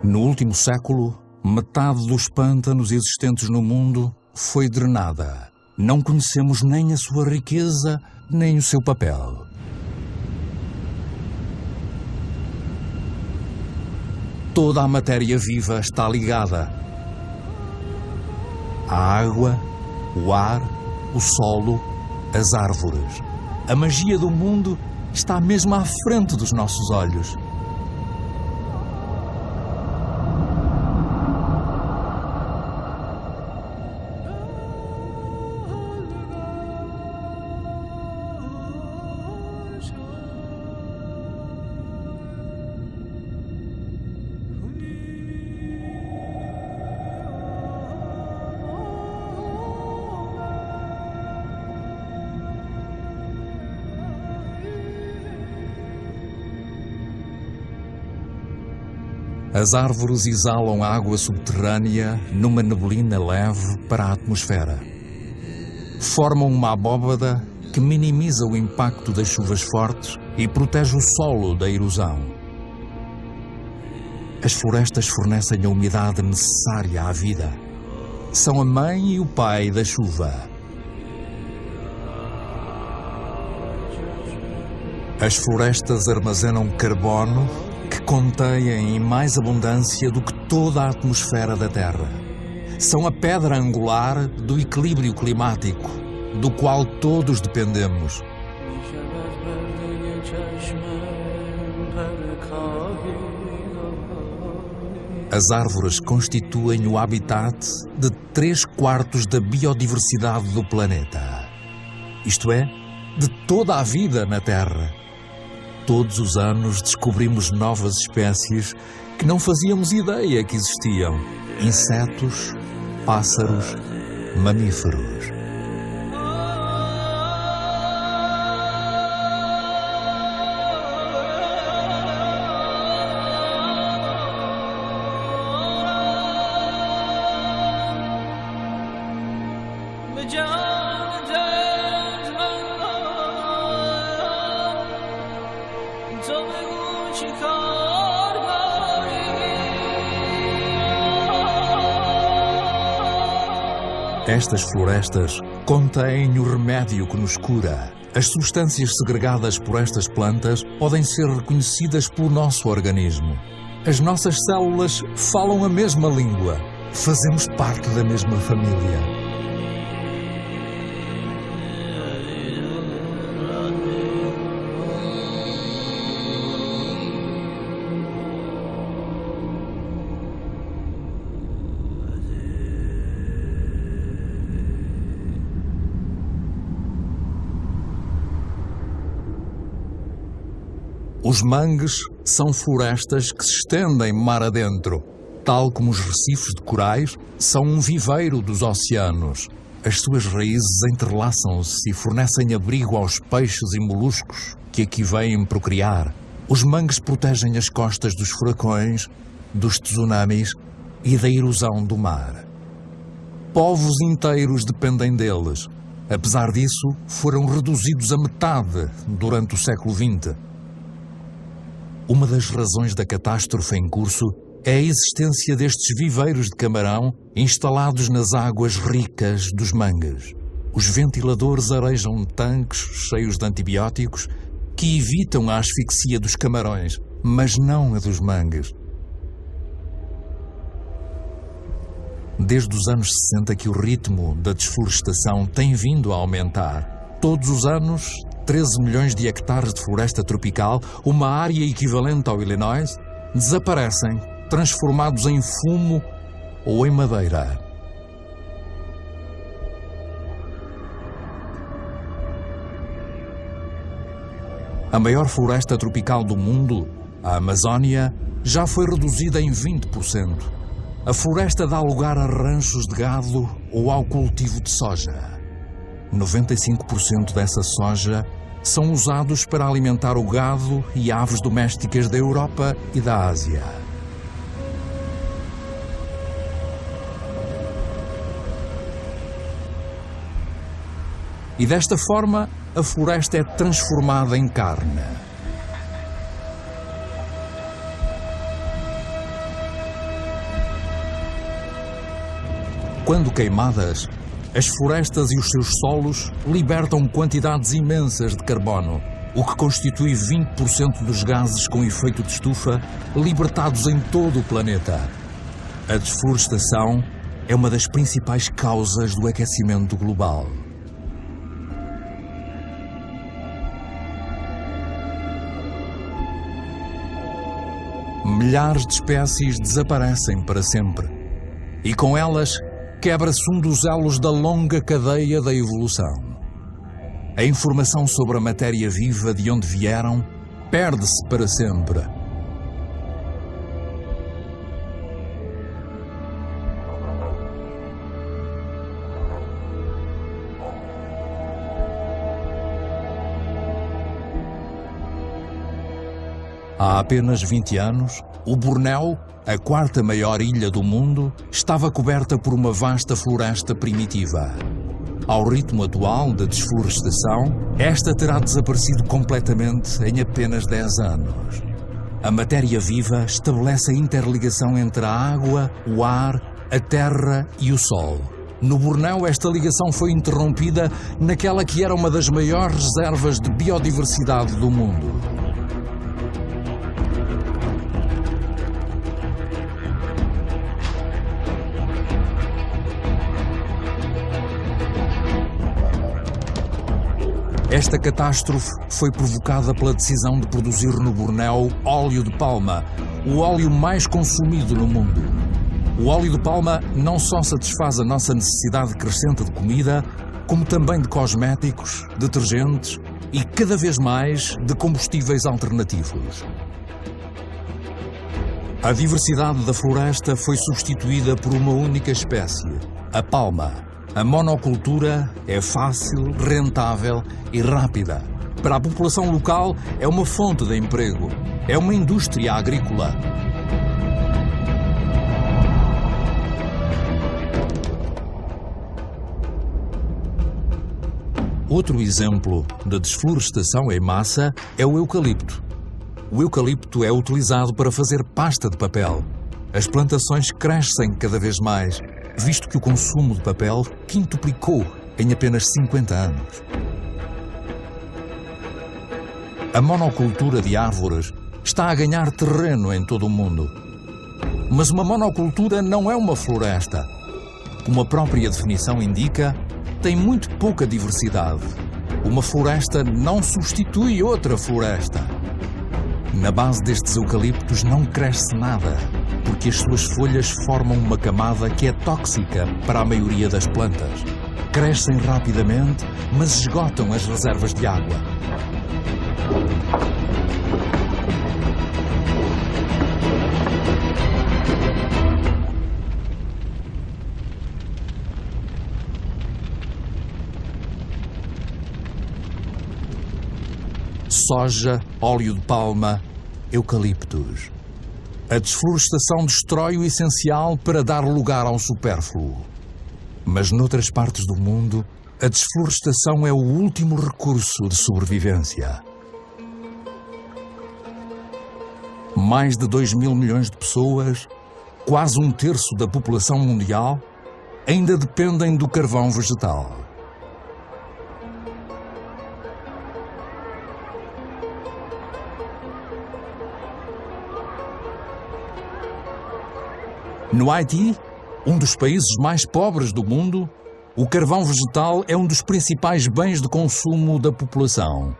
A: No último século, metade dos pântanos existentes no mundo foi drenada. Não conhecemos nem a sua riqueza, nem o seu papel. Toda a matéria viva está ligada. A água, o ar, o solo, as árvores. A magia do mundo está mesmo à frente dos nossos olhos. As árvores exalam água subterrânea numa neblina leve para a atmosfera. Formam uma abóbada que minimiza o impacto das chuvas fortes e protege o solo da erosão. As florestas fornecem a umidade necessária à vida. São a mãe e o pai da chuva. As florestas armazenam carbono que contêm em mais abundância do que toda a atmosfera da Terra. São a pedra angular do equilíbrio climático, do qual todos dependemos. As árvores constituem o habitat de 3/4 da biodiversidade do planeta. Isto é, de toda a vida na Terra. Todos os anos descobrimos novas espécies que não fazíamos ideia que existiam. Insetos, pássaros, mamíferos. Estas florestas contêm o remédio que nos cura. As substâncias segregadas por estas plantas podem ser reconhecidas pelo nosso organismo. As nossas células falam a mesma língua. Fazemos parte da mesma família. Os mangues são florestas que se estendem mar adentro, tal como os recifes de corais são um viveiro dos oceanos. As suas raízes entrelaçam-se e fornecem abrigo aos peixes e moluscos que aqui vêm procriar. Os mangues protegem as costas dos furacões, dos tsunamis e da erosão do mar. Povos inteiros dependem deles. Apesar disso, foram reduzidos a metade durante o século XX. Uma das razões da catástrofe em curso é a existência destes viveiros de camarão instalados nas águas ricas dos mangues. Os ventiladores arejam tanques cheios de antibióticos que evitam a asfixia dos camarões, mas não a dos mangues. Desde os anos 60 que o ritmo da desflorestação tem vindo a aumentar. Todos os anos, 13 milhões de hectares de floresta tropical, uma área equivalente ao Illinois, desaparecem, transformados em fumo ou em madeira. A maior floresta tropical do mundo, a Amazónia, já foi reduzida em 20%. A floresta dá lugar a ranchos de gado ou ao cultivo de soja. 95% dessa soja são usados para alimentar o gado e aves domésticas da Europa e da Ásia. E desta forma, a floresta é transformada em carne. Quando queimadas, as florestas e os seus solos libertam quantidades imensas de carbono, o que constitui 20% dos gases com efeito de estufa libertados em todo o planeta. A desflorestação é uma das principais causas do aquecimento global. Milhares de espécies desaparecem para sempre. E com elas, quebra-se um dos elos da longa cadeia da evolução. A informação sobre a matéria viva de onde vieram perde-se para sempre. Há apenas 20 anos, o Bornéu, a quarta maior ilha do mundo, estava coberta por uma vasta floresta primitiva. Ao ritmo atual da desflorestação, esta terá desaparecido completamente em apenas 10 anos. A matéria viva estabelece a interligação entre a água, o ar, a terra e o sol. No Bornéu, esta ligação foi interrompida naquela que era uma das maiores reservas de biodiversidade do mundo. Esta catástrofe foi provocada pela decisão de produzir no Bornéu óleo de palma, o óleo mais consumido no mundo. O óleo de palma não só satisfaz a nossa necessidade crescente de comida, como também de cosméticos, detergentes e, cada vez mais, de combustíveis alternativos. A diversidade da floresta foi substituída por uma única espécie, a palma. A monocultura é fácil, rentável e rápida. Para a população local, é uma fonte de emprego. É uma indústria agrícola. Outro exemplo de desflorestação em massa é o eucalipto. O eucalipto é utilizado para fazer pasta de papel. As plantações crescem cada vez mais, visto que o consumo de papel quintuplicou em apenas 50 anos. A monocultura de árvores está a ganhar terreno em todo o mundo. Mas uma monocultura não é uma floresta. Como a própria definição indica, tem muito pouca diversidade. Uma floresta não substitui outra floresta. Na base destes eucaliptos não cresce nada, porque as suas folhas formam uma camada que é tóxica para a maioria das plantas. Crescem rapidamente, mas esgotam as reservas de água. Soja, óleo de palma, eucaliptos. A desflorestação destrói o essencial para dar lugar ao supérfluo. Mas noutras partes do mundo, a desflorestação é o último recurso de sobrevivência. Mais de 2 mil milhões de pessoas, quase um terço da população mundial, ainda dependem do carvão vegetal. No Haiti, um dos países mais pobres do mundo, o carvão vegetal é um dos principais bens de consumo da população.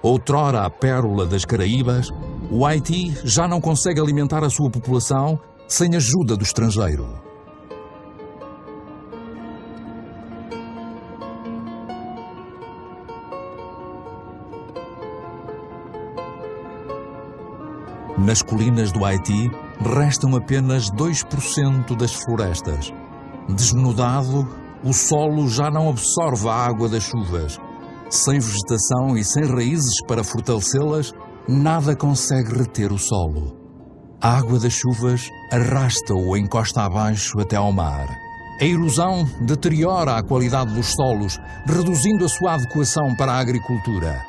A: Outrora a pérola das Caraíbas, o Haiti já não consegue alimentar a sua população sem ajuda do estrangeiro. Nas colinas do Haiti, restam apenas 2% das florestas. Desnudado, o solo já não absorve a água das chuvas. Sem vegetação e sem raízes para fortalecê-las, nada consegue reter o solo. A água das chuvas arrasta-o encosta abaixo até ao mar. A erosão deteriora a qualidade dos solos, reduzindo a sua adequação para a agricultura.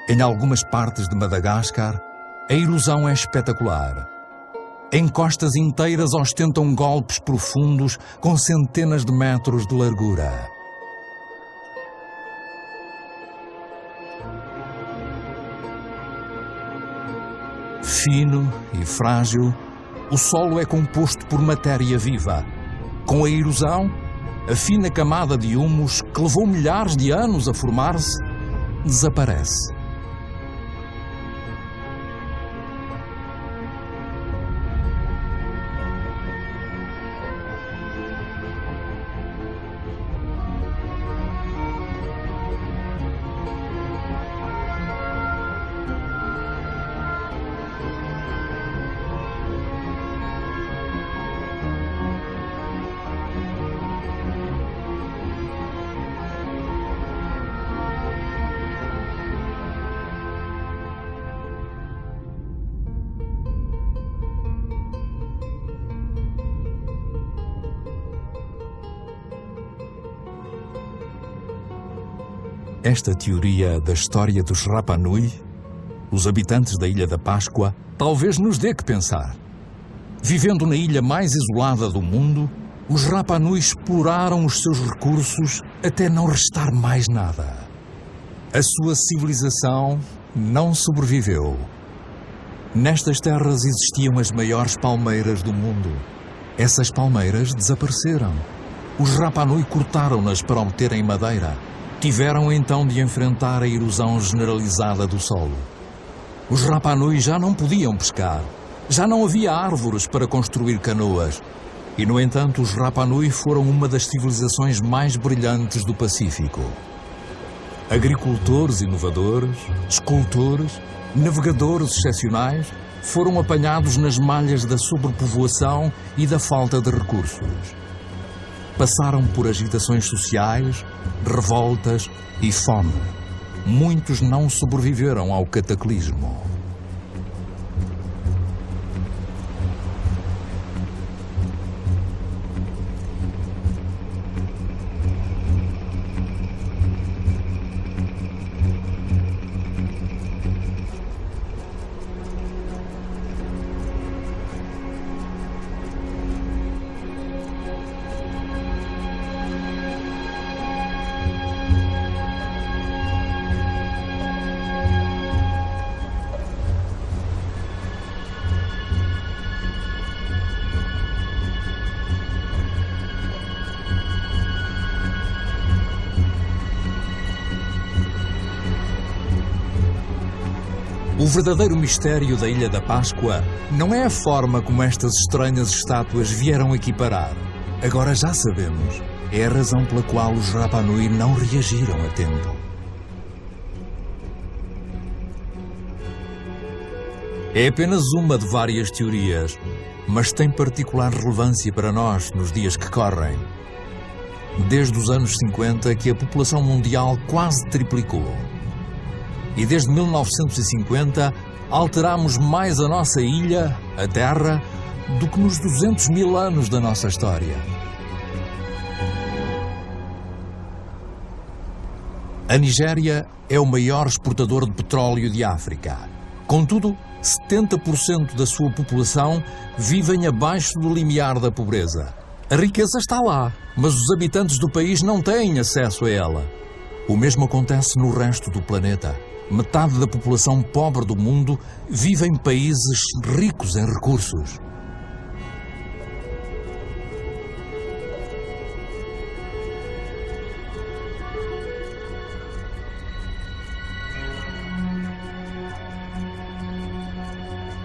A: Em algumas partes de Madagascar, a erosão é espetacular. Encostas inteiras ostentam golpes profundos com centenas de metros de largura. Fino e frágil, o solo é composto por matéria viva. Com a erosão, a fina camada de humus, que levou milhares de anos a formar-se, desaparece. Esta teoria da história dos Rapa Nui, os habitantes da Ilha da Páscoa, talvez nos dê que pensar. Vivendo na ilha mais isolada do mundo, os Rapa Nui exploraram os seus recursos até não restar mais nada. A sua civilização não sobreviveu. Nestas terras existiam as maiores palmeiras do mundo. Essas palmeiras desapareceram. Os Rapa Nui cortaram-nas para obterem madeira. Tiveram então de enfrentar a erosão generalizada do solo. Os Rapa Nui já não podiam pescar, já não havia árvores para construir canoas. E, no entanto, os Rapa Nui foram uma das civilizações mais brilhantes do Pacífico. Agricultores inovadores, escultores, navegadores excepcionais foram apanhados nas malhas da sobrepovoação e da falta de recursos. Passaram por agitações sociais, revoltas e fome. Muitos não sobreviveram ao cataclismo. O verdadeiro mistério da Ilha da Páscoa não é a forma como estas estranhas estátuas vieram aqui parar. Agora já sabemos. É a razão pela qual os Rapa Nui não reagiram a tempo. É apenas uma de várias teorias, mas tem particular relevância para nós nos dias que correm. Desde os anos 50 que a população mundial quase triplicou. E desde 1950 alterámos mais a nossa ilha, a Terra, do que nos 200 mil anos da nossa história. A Nigéria é o maior exportador de petróleo de África. Contudo, 70% da sua população vivem abaixo do limiar da pobreza. A riqueza está lá, mas os habitantes do país não têm acesso a ela. O mesmo acontece no resto do planeta. Metade da população pobre do mundo vive em países ricos em recursos.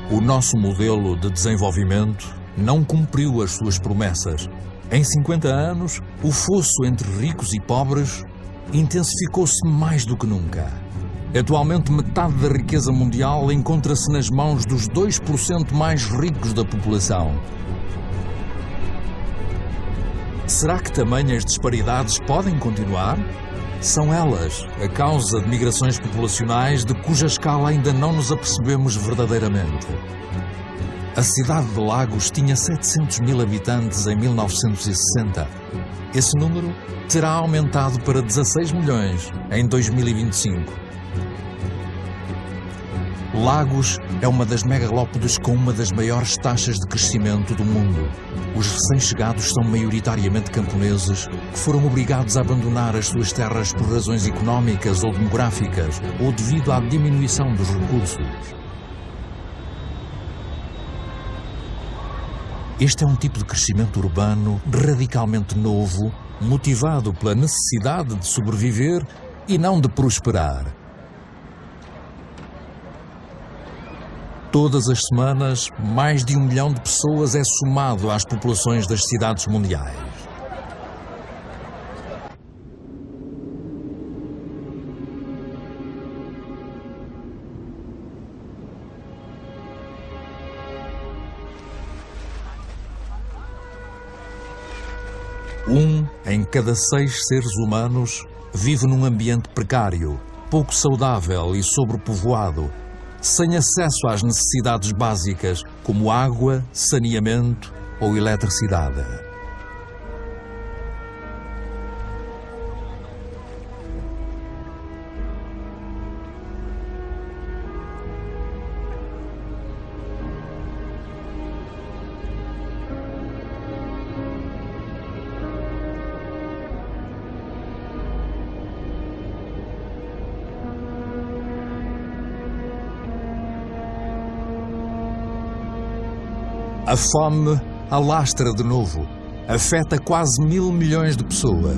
A: O nosso modelo de desenvolvimento não cumpriu as suas promessas. Em 50 anos, o fosso entre ricos e pobres intensificou-se mais do que nunca. Atualmente, metade da riqueza mundial encontra-se nas mãos dos 2% mais ricos da população. Será que tamanhas disparidades podem continuar? São elas a causa de migrações populacionais de cuja escala ainda não nos apercebemos verdadeiramente. A cidade de Lagos tinha 700 mil habitantes em 1960. Esse número terá aumentado para 16 milhões em 2025. Lagos é uma das megalópodes com uma das maiores taxas de crescimento do mundo. Os recém-chegados são maioritariamente camponeses que foram obrigados a abandonar as suas terras por razões económicas ou demográficas ou devido à diminuição dos recursos. Este é um tipo de crescimento urbano radicalmente novo, motivado pela necessidade de sobreviver e não de prosperar. Todas as semanas, mais de 1 milhão de pessoas é somado às populações das cidades mundiais. Um em cada 6 seres humanos vive num ambiente precário, pouco saudável e sobrepovoado, sem acesso às necessidades básicas como água, saneamento ou eletricidade. A fome alastra de novo, afeta quase 1.000 milhões de pessoas.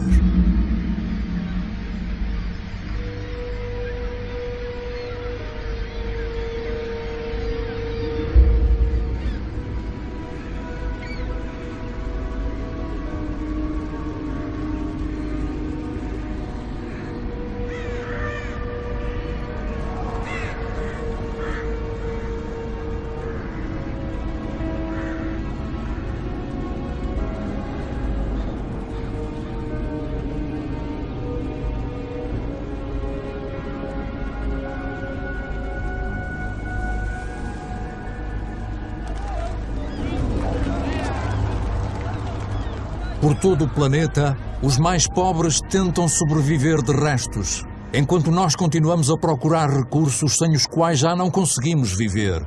A: Por todo o planeta, os mais pobres tentam sobreviver de restos, enquanto nós continuamos a procurar recursos sem os quais já não conseguimos viver.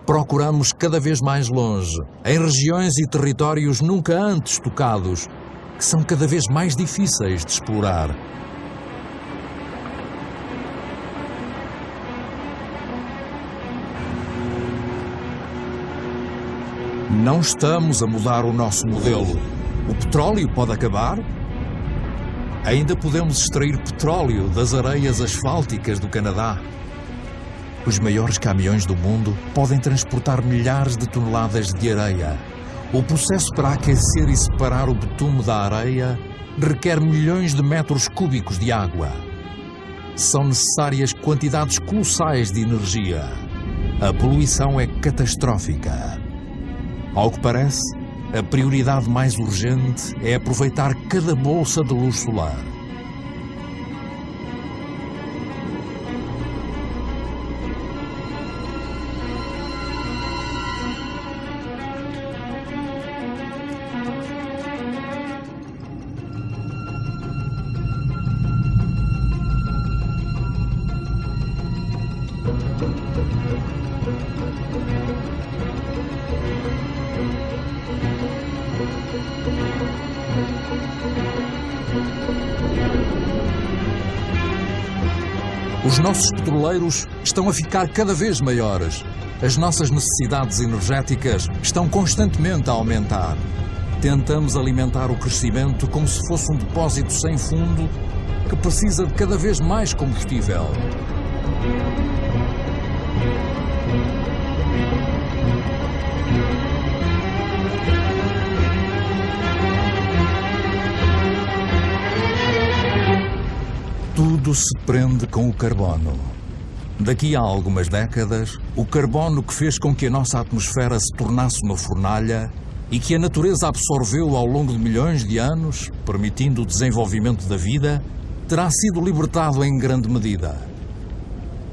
A: Procuramos cada vez mais longe, em regiões e territórios nunca antes tocados, que são cada vez mais difíceis de explorar. Não estamos a mudar o nosso modelo. O petróleo pode acabar? Ainda podemos extrair petróleo das areias asfálticas do Canadá. Os maiores caminhões do mundo podem transportar milhares de toneladas de areia. O processo para aquecer e separar o betume da areia requer milhões de metros cúbicos de água. São necessárias quantidades colossais de energia. a poluição é catastrófica. Ao que parece, a prioridade mais urgente é aproveitar cada bolsa de luz solar. Os nossos petroleiros estão a ficar cada vez maiores. As nossas necessidades energéticas estão constantemente a aumentar. Tentamos alimentar o crescimento como se fosse um depósito sem fundo que precisa de cada vez mais combustível. Tudo se prende com o carbono. Daqui a algumas décadas, o carbono que fez com que a nossa atmosfera se tornasse uma fornalha e que a natureza absorveu ao longo de milhões de anos, permitindo o desenvolvimento da vida, terá sido libertado em grande medida.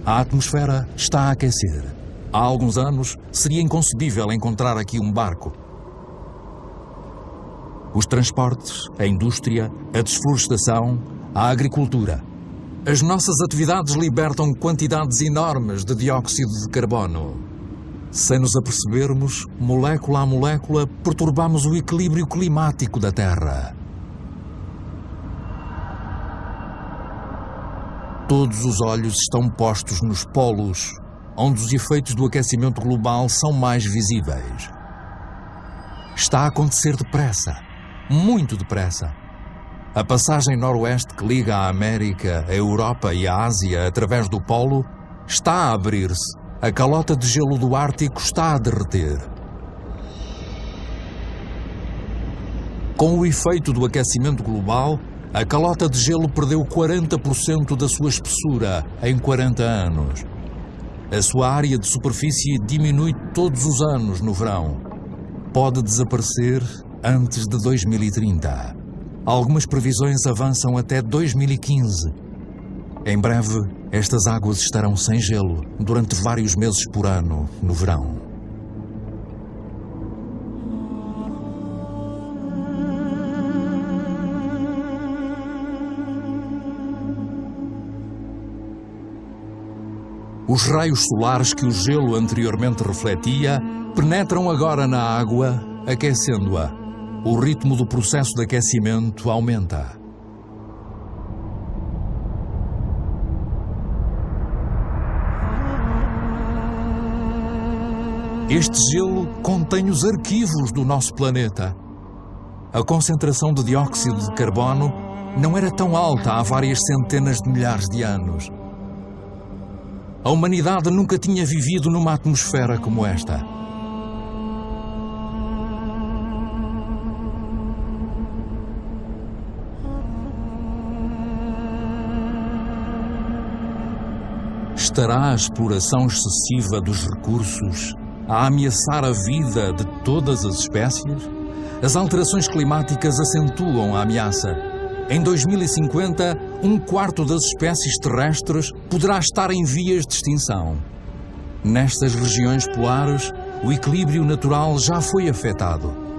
A: A atmosfera está a aquecer. Há alguns anos, seria inconcebível encontrar aqui um barco. Os transportes, a indústria, a desflorestação, a agricultura. As nossas atividades libertam quantidades enormes de dióxido de carbono. Sem nos apercebermos, molécula a molécula, perturbamos o equilíbrio climático da Terra. Todos os olhos estão postos nos polos, onde os efeitos do aquecimento global são mais visíveis. Está a acontecer depressa, muito depressa. A passagem noroeste que liga a América, a Europa e a Ásia através do polo está a abrir-se. A calota de gelo do Ártico está a derreter. Com o efeito do aquecimento global, a calota de gelo perdeu 40% da sua espessura em 40 anos. A sua área de superfície diminui todos os anos no verão. Pode desaparecer antes de 2030. Algumas previsões avançam até 2015. Em breve, estas águas estarão sem gelo durante vários meses por ano, no verão. Os raios solares que o gelo anteriormente refletia penetram agora na água, aquecendo-a. O ritmo do processo de aquecimento aumenta. Este gelo contém os arquivos do nosso planeta. A concentração de dióxido de carbono não era tão alta há várias centenas de milhares de anos. A humanidade nunca tinha vivido numa atmosfera como esta. Estará a exploração excessiva dos recursos a ameaçar a vida de todas as espécies? As alterações climáticas acentuam a ameaça. Em 2050, 1/4 das espécies terrestres poderá estar em vias de extinção. Nestas regiões polares, o equilíbrio natural já foi afetado.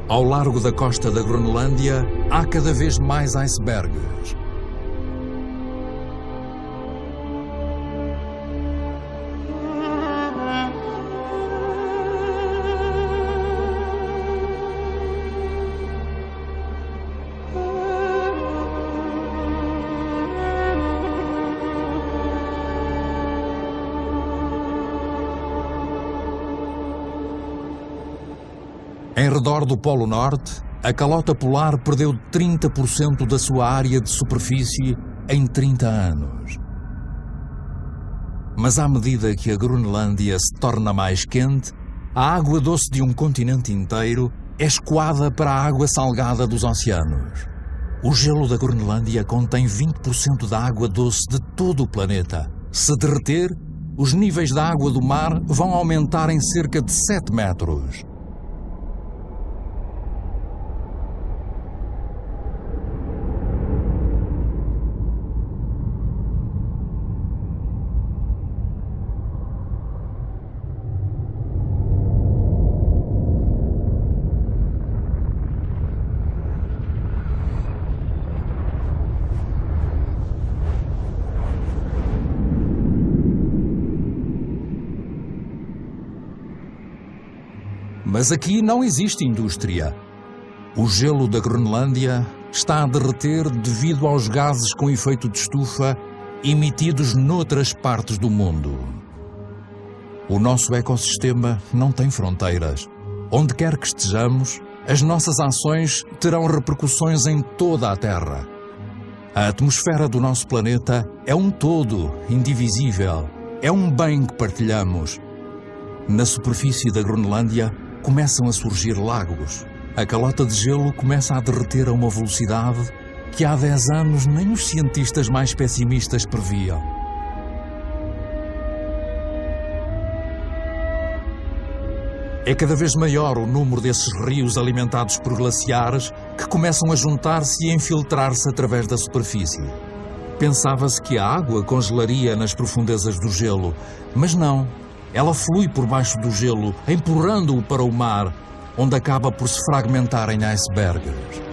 A: Ao largo da costa da Groenlândia, há cada vez mais icebergs. Em redor do Polo Norte, a calota polar perdeu 30% da sua área de superfície em 30 anos. Mas à medida que a Groenlândia se torna mais quente, a água doce de um continente inteiro é escoada para a água salgada dos oceanos. O gelo da Groenlândia contém 20% da água doce de todo o planeta. Se derreter, os níveis da água do mar vão aumentar em cerca de 7 metros. Mas aqui não existe indústria. O gelo da Groenlândia está a derreter devido aos gases com efeito de estufa emitidos noutras partes do mundo. O nosso ecossistema não tem fronteiras. Onde quer que estejamos, as nossas ações terão repercussões em toda a Terra. A atmosfera do nosso planeta é um todo indivisível. É um bem que partilhamos. Na superfície da Groenlândia, começam a surgir lagos. A calota de gelo começa a derreter a uma velocidade que há 10 anos nem os cientistas mais pessimistas previam. É cada vez maior o número desses rios alimentados por glaciares que começam a juntar-se e a infiltrar-se através da superfície. Pensava-se que a água congelaria nas profundezas do gelo, mas não. Ela flui por baixo do gelo, empurrando-o para o mar, onde acaba por se fragmentar em icebergs.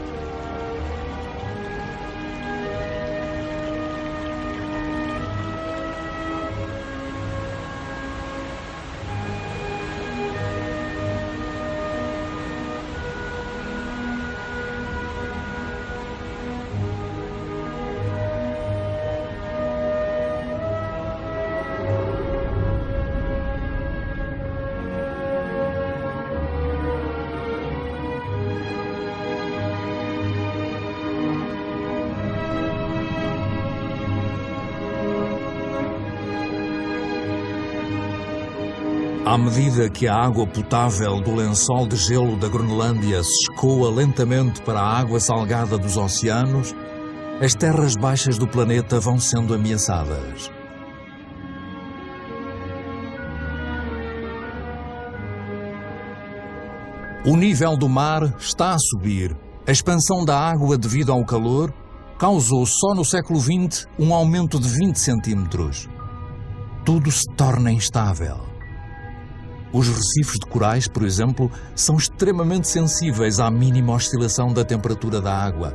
A: À medida que a água potável do lençol de gelo da Groenlândia se escoa lentamente para a água salgada dos oceanos, as terras baixas do planeta vão sendo ameaçadas. O nível do mar está a subir. A expansão da água devido ao calor causou só no século XX um aumento de 20 centímetros. Tudo se torna instável. Os recifes de corais, por exemplo, são extremamente sensíveis à mínima oscilação da temperatura da água.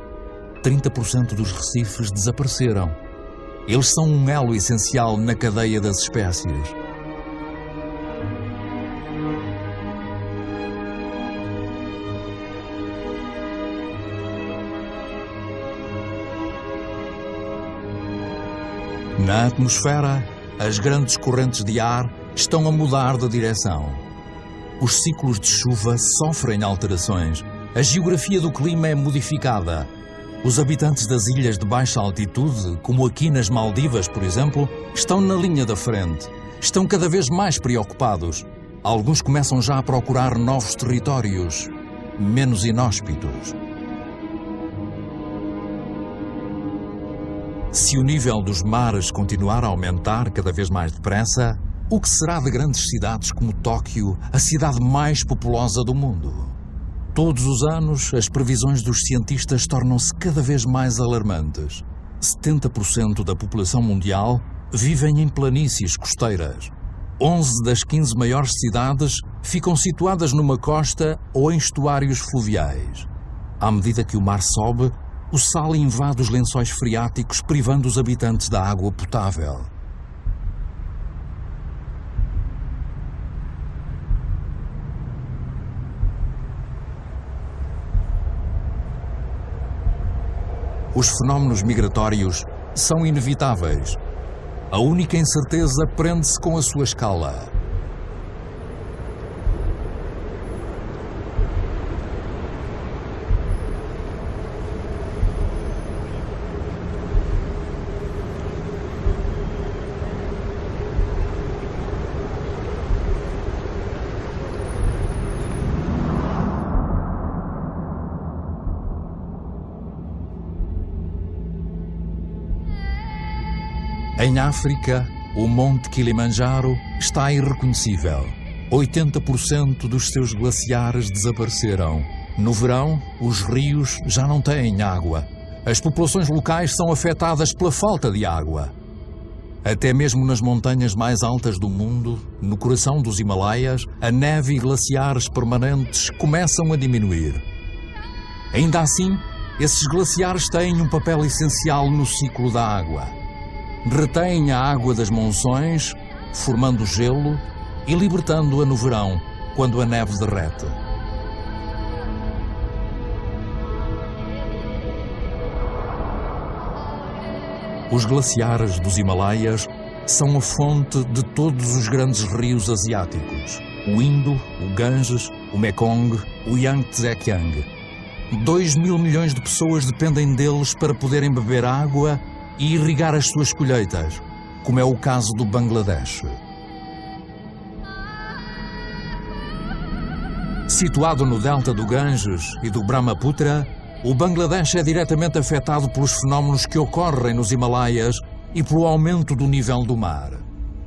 A: 30% dos recifes desapareceram. Eles são um elo essencial na cadeia das espécies. Na atmosfera, as grandes correntes de ar estão a mudar de direção. Os ciclos de chuva sofrem alterações. A geografia do clima é modificada. Os habitantes das ilhas de baixa altitude, como aqui nas Maldivas, por exemplo, estão na linha da frente. Estão cada vez mais preocupados. Alguns começam já a procurar novos territórios, menos inóspitos. Se o nível dos mares continuar a aumentar cada vez mais depressa, o que será de grandes cidades como Tóquio, a cidade mais populosa do mundo? Todos os anos, as previsões dos cientistas tornam-se cada vez mais alarmantes. 70% da população mundial vivem em planícies costeiras. 11 das 15 maiores cidades ficam situadas numa costa ou em estuários fluviais. À medida que o mar sobe, o sal invade os lençóis freáticos, privando os habitantes da água potável. Os fenómenos migratórios são inevitáveis. A única incerteza prende-se com a sua escala. Em África, o Monte Kilimanjaro está irreconhecível. 80% dos seus glaciares desapareceram. No verão, os rios já não têm água. As populações locais são afetadas pela falta de água. Até mesmo nas montanhas mais altas do mundo, no coração dos Himalaias, a neve e glaciares permanentes começam a diminuir. Ainda assim, esses glaciares têm um papel essencial no ciclo da água. Retêm a água das monções, formando gelo e libertando-a no verão, quando a neve derrete. Os glaciares dos Himalaias são a fonte de todos os grandes rios asiáticos: o Indo, o Ganges, o Mekong, o Yangtze-Kiang. 2 mil milhões de pessoas dependem deles para poderem beber água e irrigar as suas colheitas, como é o caso do Bangladesh. Situado no delta do Ganges e do Brahmaputra, o Bangladesh é diretamente afetado pelos fenómenos que ocorrem nos Himalaias e pelo aumento do nível do mar.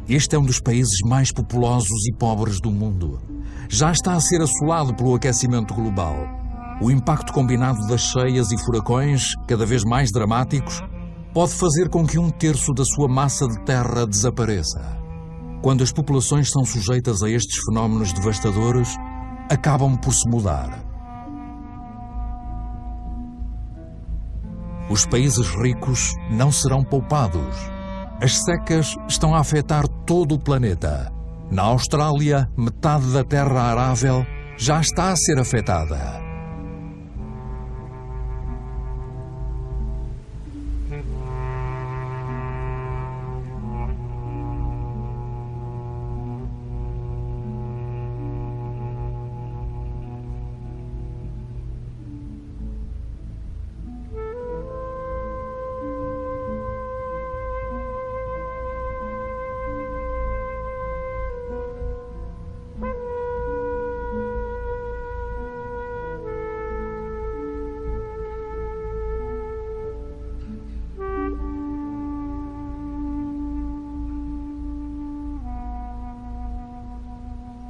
A: Este é um dos países mais populosos e pobres do mundo. Já está a ser assolado pelo aquecimento global. O impacto combinado das cheias e furacões, cada vez mais dramáticos, pode fazer com que 1/3 da sua massa de terra desapareça. Quando as populações são sujeitas a estes fenómenos devastadores, acabam por se mudar. Os países ricos não serão poupados. As secas estão a afetar todo o planeta. Na Austrália, metade da terra arável já está a ser afetada.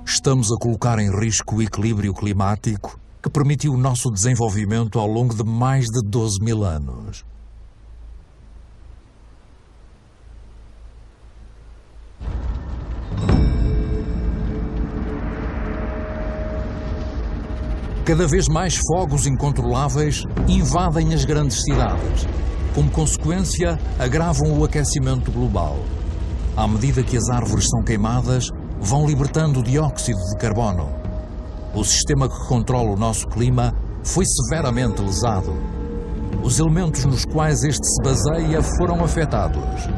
A: Estamos a colocar em risco o equilíbrio climático que permitiu o nosso desenvolvimento ao longo de mais de 12 mil anos. Cada vez mais fogos incontroláveis invadem as grandes cidades. Como consequência, agravam o aquecimento global. À medida que as árvores são queimadas, vão libertando dióxido de carbono. O sistema que controla o nosso clima foi severamente lesado. Os elementos nos quais este se baseia foram afetados.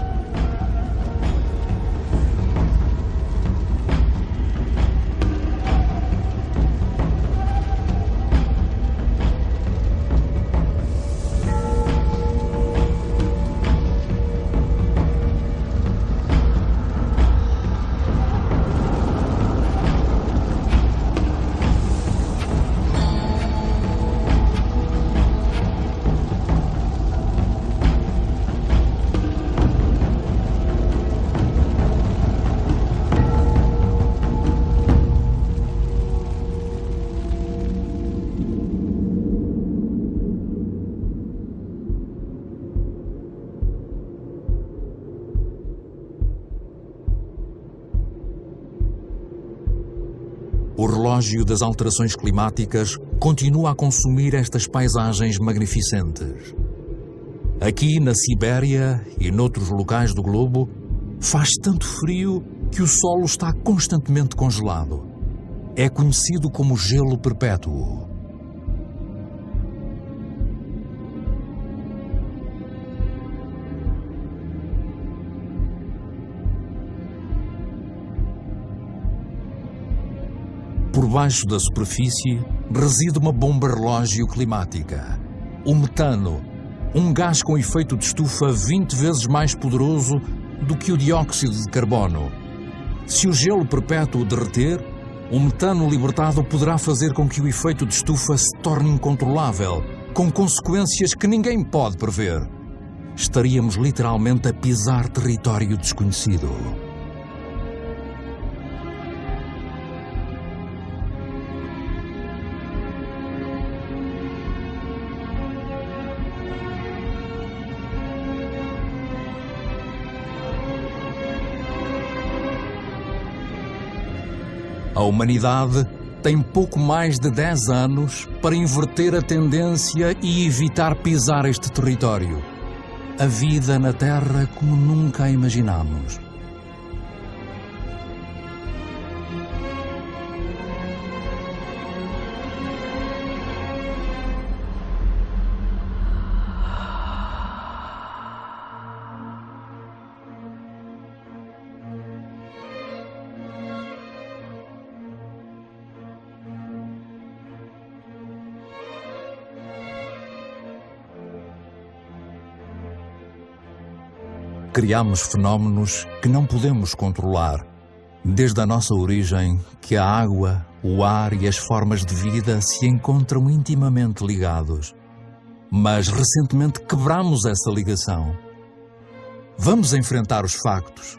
A: O relógio das alterações climáticas continua a consumir estas paisagens magnificentes. Aqui na Sibéria e noutros locais do globo, faz tanto frio que o solo está constantemente congelado. É conhecido como gelo perpétuo. Por baixo da superfície reside uma bomba relógio climática. O metano, um gás com efeito de estufa 20 vezes mais poderoso do que o dióxido de carbono. Se o gelo perpétuo derreter, o metano libertado poderá fazer com que o efeito de estufa se torne incontrolável, com consequências que ninguém pode prever. Estaríamos literalmente a pisar território desconhecido. A humanidade tem pouco mais de 10 anos para inverter a tendência e evitar pisar este território. A vida na Terra como nunca a imaginamos. Criamos fenómenos que não podemos controlar, desde a nossa origem, que a água, o ar e as formas de vida se encontram intimamente ligados. Mas recentemente quebramos essa ligação. Vamos enfrentar os factos.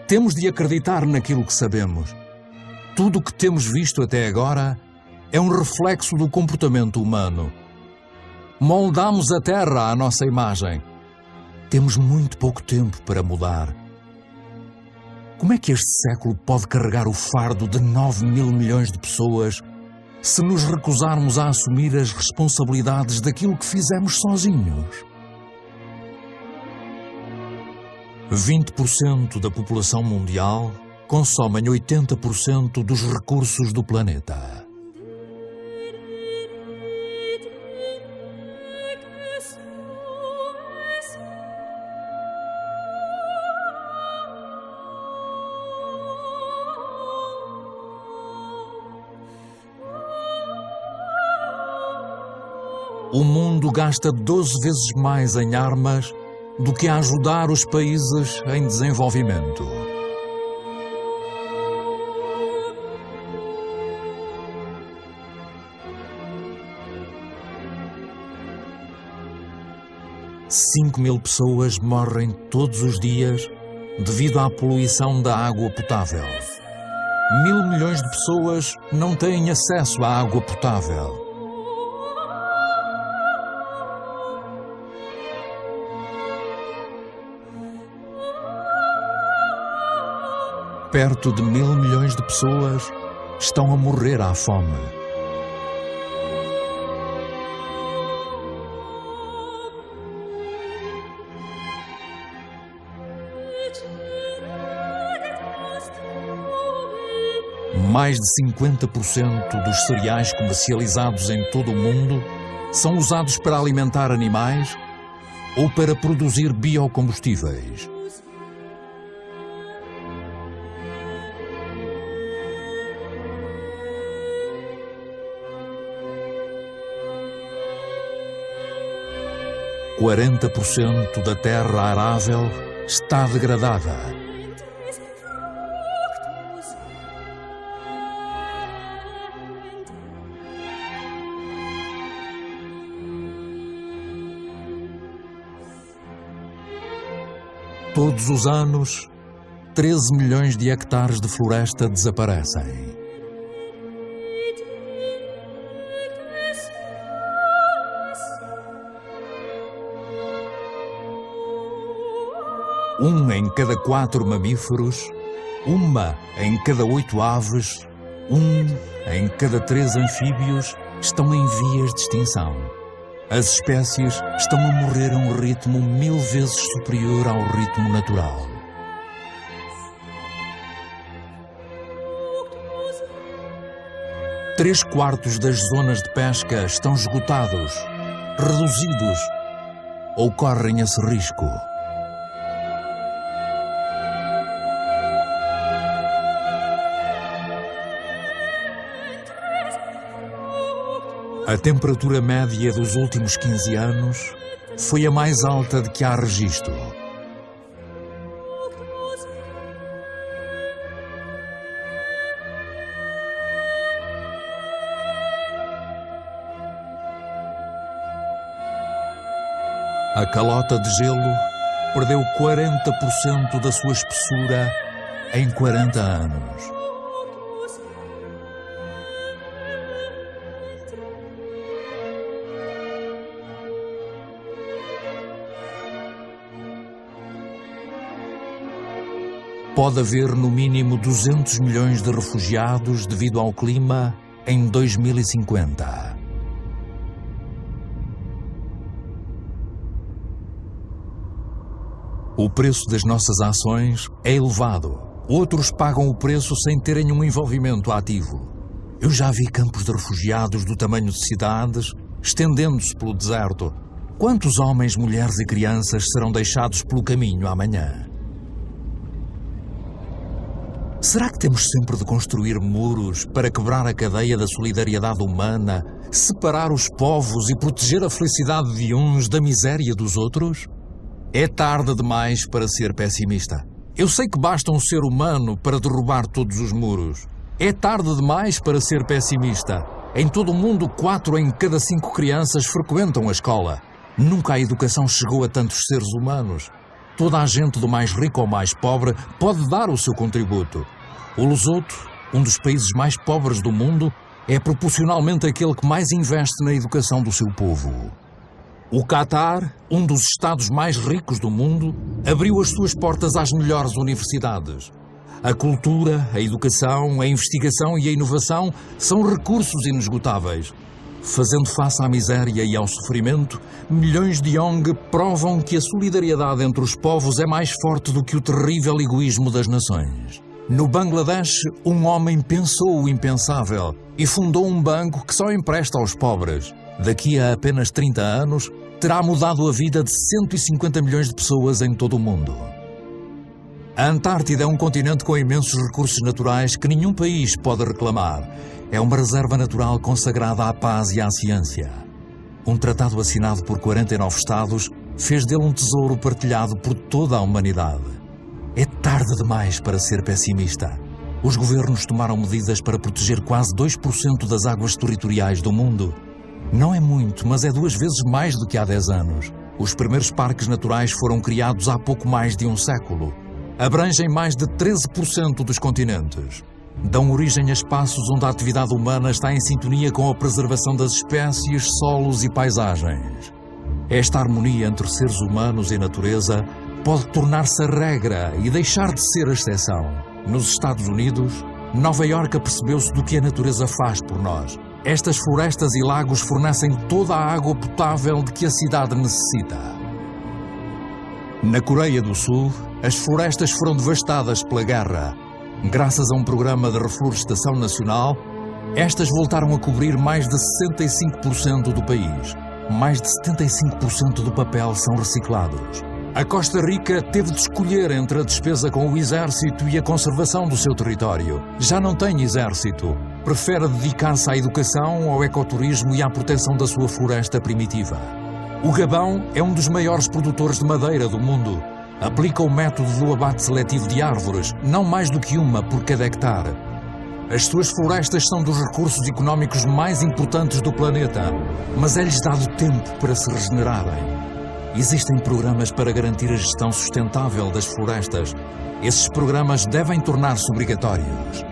A: Temos de acreditar naquilo que sabemos. Tudo o que temos visto até agora é um reflexo do comportamento humano. Moldamos a Terra à nossa imagem. Temos muito pouco tempo para mudar. Como é que este século pode carregar o fardo de 9 mil milhões de pessoas se nos recusarmos a assumir as responsabilidades daquilo que fizemos sozinhos? 20% da população mundial consomem 80% dos recursos do planeta. O mundo gasta 12 vezes mais em armas do que a ajudar os países em desenvolvimento. Cinco mil pessoas morrem todos os dias devido à poluição da água potável. 1.000 milhões de pessoas não têm acesso à água potável. Perto de 1.000 milhões de pessoas estão a morrer à fome. Mais de 50% dos cereais comercializados em todo o mundo são usados para alimentar animais ou para produzir biocombustíveis. O 40% da terra arável está degradada. Todos os anos, 13 milhões de hectares de floresta desaparecem. Um em cada 4 mamíferos, uma em cada 8 aves Em cada 3 anfíbios estão em vias de extinção. As espécies estão a morrer a um ritmo 1000 vezes superior ao ritmo natural. Três quartos das zonas de pesca estão esgotados, reduzidos ou correm esse risco. A temperatura média dos últimos 15 anos foi a mais alta de que há registro. A calota de gelo perdeu 40% da sua espessura em 40 anos. Pode haver no mínimo 200 milhões de refugiados devido ao clima em 2050. O preço das nossas ações é elevado. Outros pagam o preço sem terem um envolvimento ativo. Eu já vi campos de refugiados do tamanho de cidades, estendendo-se pelo deserto. Quantos homens, mulheres e crianças serão deixados pelo caminho amanhã? Será que temos sempre de construir muros para quebrar a cadeia da solidariedade humana, separar os povos e proteger a felicidade de uns da miséria dos outros? É tarde demais para ser pessimista. Eu sei que basta um ser humano para derrubar todos os muros. É tarde demais para ser pessimista. Em todo o mundo, 4 em cada 5 crianças frequentam a escola. Nunca a educação chegou a tantos seres humanos. Toda a gente, do mais rico ao mais pobre, pode dar o seu contributo. O Lesoto, um dos países mais pobres do mundo, é proporcionalmente aquele que mais investe na educação do seu povo. O Catar, um dos estados mais ricos do mundo, abriu as suas portas às melhores universidades. A cultura, a educação, a investigação e a inovação são recursos inesgotáveis. Fazendo face à miséria e ao sofrimento, milhões de Hong provam que a solidariedade entre os povos é mais forte do que o terrível egoísmo das nações. No Bangladesh, um homem pensou o impensável e fundou um banco que só empresta aos pobres. Daqui a apenas 30 anos, terá mudado a vida de 150 milhões de pessoas em todo o mundo. A Antártida é um continente com imensos recursos naturais que nenhum país pode reclamar. É uma reserva natural consagrada à paz e à ciência. Um tratado assinado por 49 Estados fez dele um tesouro partilhado por toda a humanidade. É tarde demais para ser pessimista. Os governos tomaram medidas para proteger quase 2% das águas territoriais do mundo. Não é muito, mas é 2 vezes mais do que há 10 anos. Os primeiros parques naturais foram criados há pouco mais de um século. Abrangem mais de 13% dos continentes. Dão origem a espaços onde a atividade humana está em sintonia com a preservação das espécies, solos e paisagens. Esta harmonia entre seres humanos e natureza pode tornar-se a regra e deixar de ser a exceção. Nos Estados Unidos, Nova Iorque apercebeu-se do que a natureza faz por nós. Estas florestas e lagos fornecem toda a água potável de que a cidade necessita. Na Coreia do Sul, as florestas foram devastadas pela guerra. Graças a um programa de reflorestação nacional, estas voltaram a cobrir mais de 65% do país. Mais de 75% do papel são reciclados. A Costa Rica teve de escolher entre a despesa com o exército e a conservação do seu território. Já não tem exército. Prefere dedicar-se à educação, ao ecoturismo e à proteção da sua floresta primitiva. O Gabão é um dos maiores produtores de madeira do mundo. Aplica o método do abate seletivo de árvores, não mais do que uma por cada hectare. As suas florestas são dos recursos económicos mais importantes do planeta, mas é-lhes dado tempo para se regenerarem. Existem programas para garantir a gestão sustentável das florestas. Esses programas devem tornar-se obrigatórios.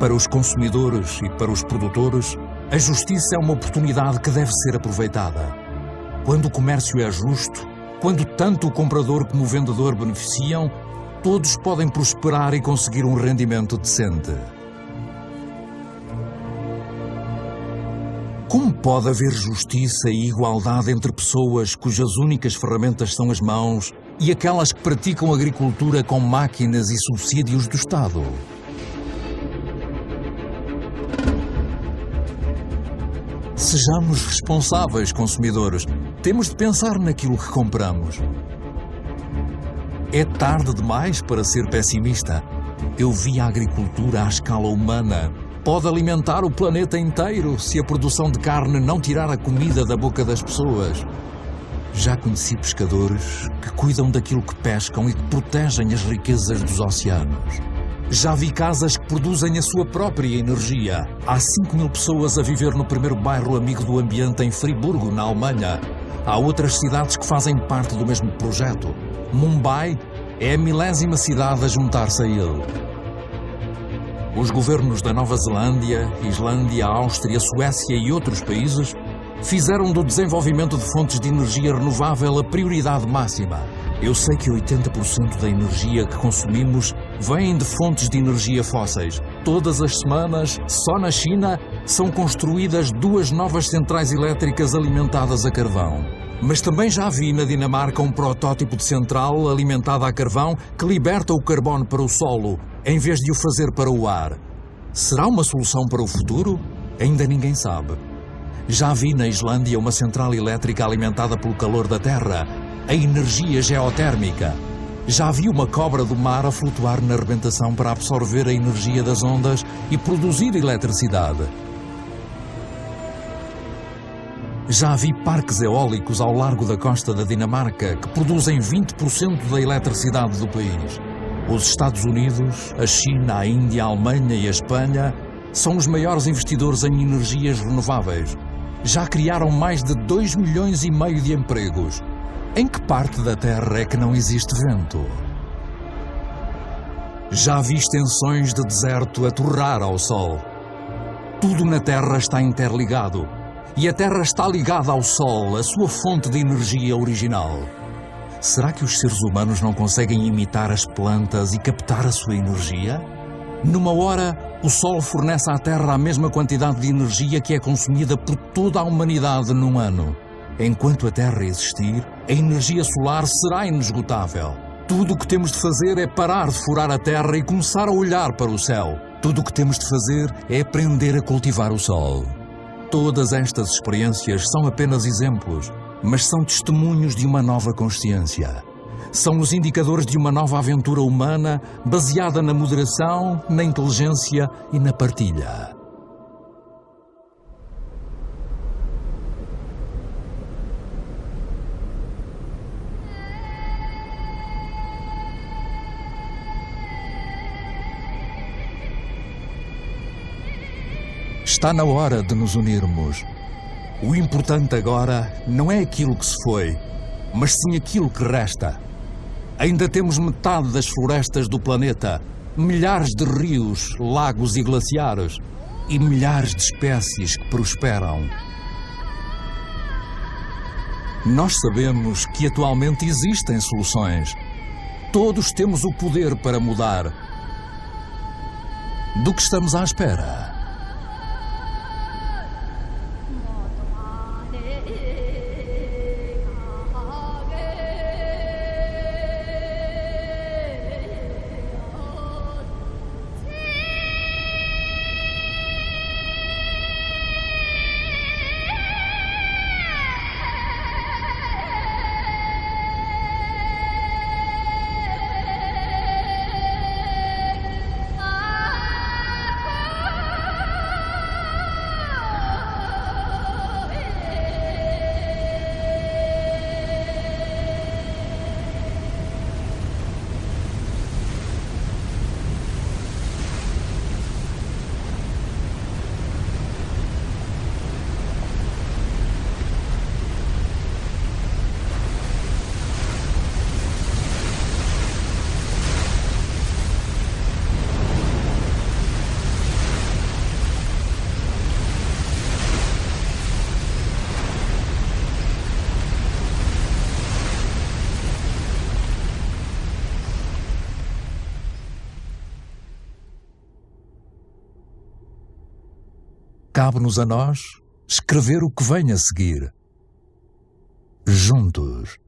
A: Para os consumidores e para os produtores, a justiça é uma oportunidade que deve ser aproveitada. Quando o comércio é justo, quando tanto o comprador como o vendedor beneficiam, todos podem prosperar e conseguir um rendimento decente. Pode haver justiça e igualdade entre pessoas cujas únicas ferramentas são as mãos e aquelas que praticam agricultura com máquinas e subsídios do Estado. Sejamos responsáveis, consumidores. Temos de pensar naquilo que compramos. É tarde demais para ser pessimista. Eu vi a agricultura à escala humana. Pode alimentar o planeta inteiro se a produção de carne não tirar a comida da boca das pessoas. Já conheci pescadores que cuidam daquilo que pescam e que protegem as riquezas dos oceanos. Já vi casas que produzem a sua própria energia. Há 5.000 pessoas a viver no primeiro bairro amigo do ambiente em Friburgo, na Alemanha. Há outras cidades que fazem parte do mesmo projeto. Mumbai é a 1000ª cidade a juntar-se a ele. Os governos da Nova Zelândia, Islândia, Áustria, Suécia e outros países fizeram do desenvolvimento de fontes de energia renovável a prioridade máxima. Eu sei que 80% da energia que consumimos vem de fontes de energia fósseis. Todas as semanas, só na China, são construídas 2 novas centrais elétricas alimentadas a carvão. Mas também já vi na Dinamarca um protótipo de central alimentada a carvão que liberta o carbono para o solo, em vez de o fazer para o ar. Será uma solução para o futuro? Ainda ninguém sabe. Já vi na Islândia uma central elétrica alimentada pelo calor da terra, a energia geotérmica. Já vi uma cobra do mar a flutuar na arrebentação para absorver a energia das ondas e produzir eletricidade. Já vi parques eólicos ao largo da costa da Dinamarca que produzem 20% da eletricidade do país. Os Estados Unidos, a China, a Índia, a Alemanha e a Espanha são os maiores investidores em energias renováveis. Já criaram mais de 2,5 milhões de empregos. Em que parte da Terra é que não existe vento? Já vi extensões de deserto a torrar ao sol. Tudo na Terra está interligado. E a Terra está ligada ao Sol, a sua fonte de energia original. Será que os seres humanos não conseguem imitar as plantas e captar a sua energia? Numa hora, o Sol fornece à Terra a mesma quantidade de energia que é consumida por toda a humanidade num ano. Enquanto a Terra existir, a energia solar será inesgotável. Tudo o que temos de fazer é parar de furar a Terra e começar a olhar para o céu. Tudo o que temos de fazer é aprender a cultivar o Sol. Todas estas experiências são apenas exemplos, mas são testemunhos de uma nova consciência. São os indicadores de uma nova aventura humana baseada na moderação, na inteligência e na partilha. Está na hora de nos unirmos. O importante agora não é aquilo que se foi, mas sim aquilo que resta. Ainda temos metade das florestas do planeta, milhares de rios, lagos e glaciares, e milhares de espécies que prosperam. Nós sabemos que atualmente existem soluções. Todos temos o poder para mudar. Do que estamos à espera? Cabe-nos a nós escrever o que vem a seguir. Juntos.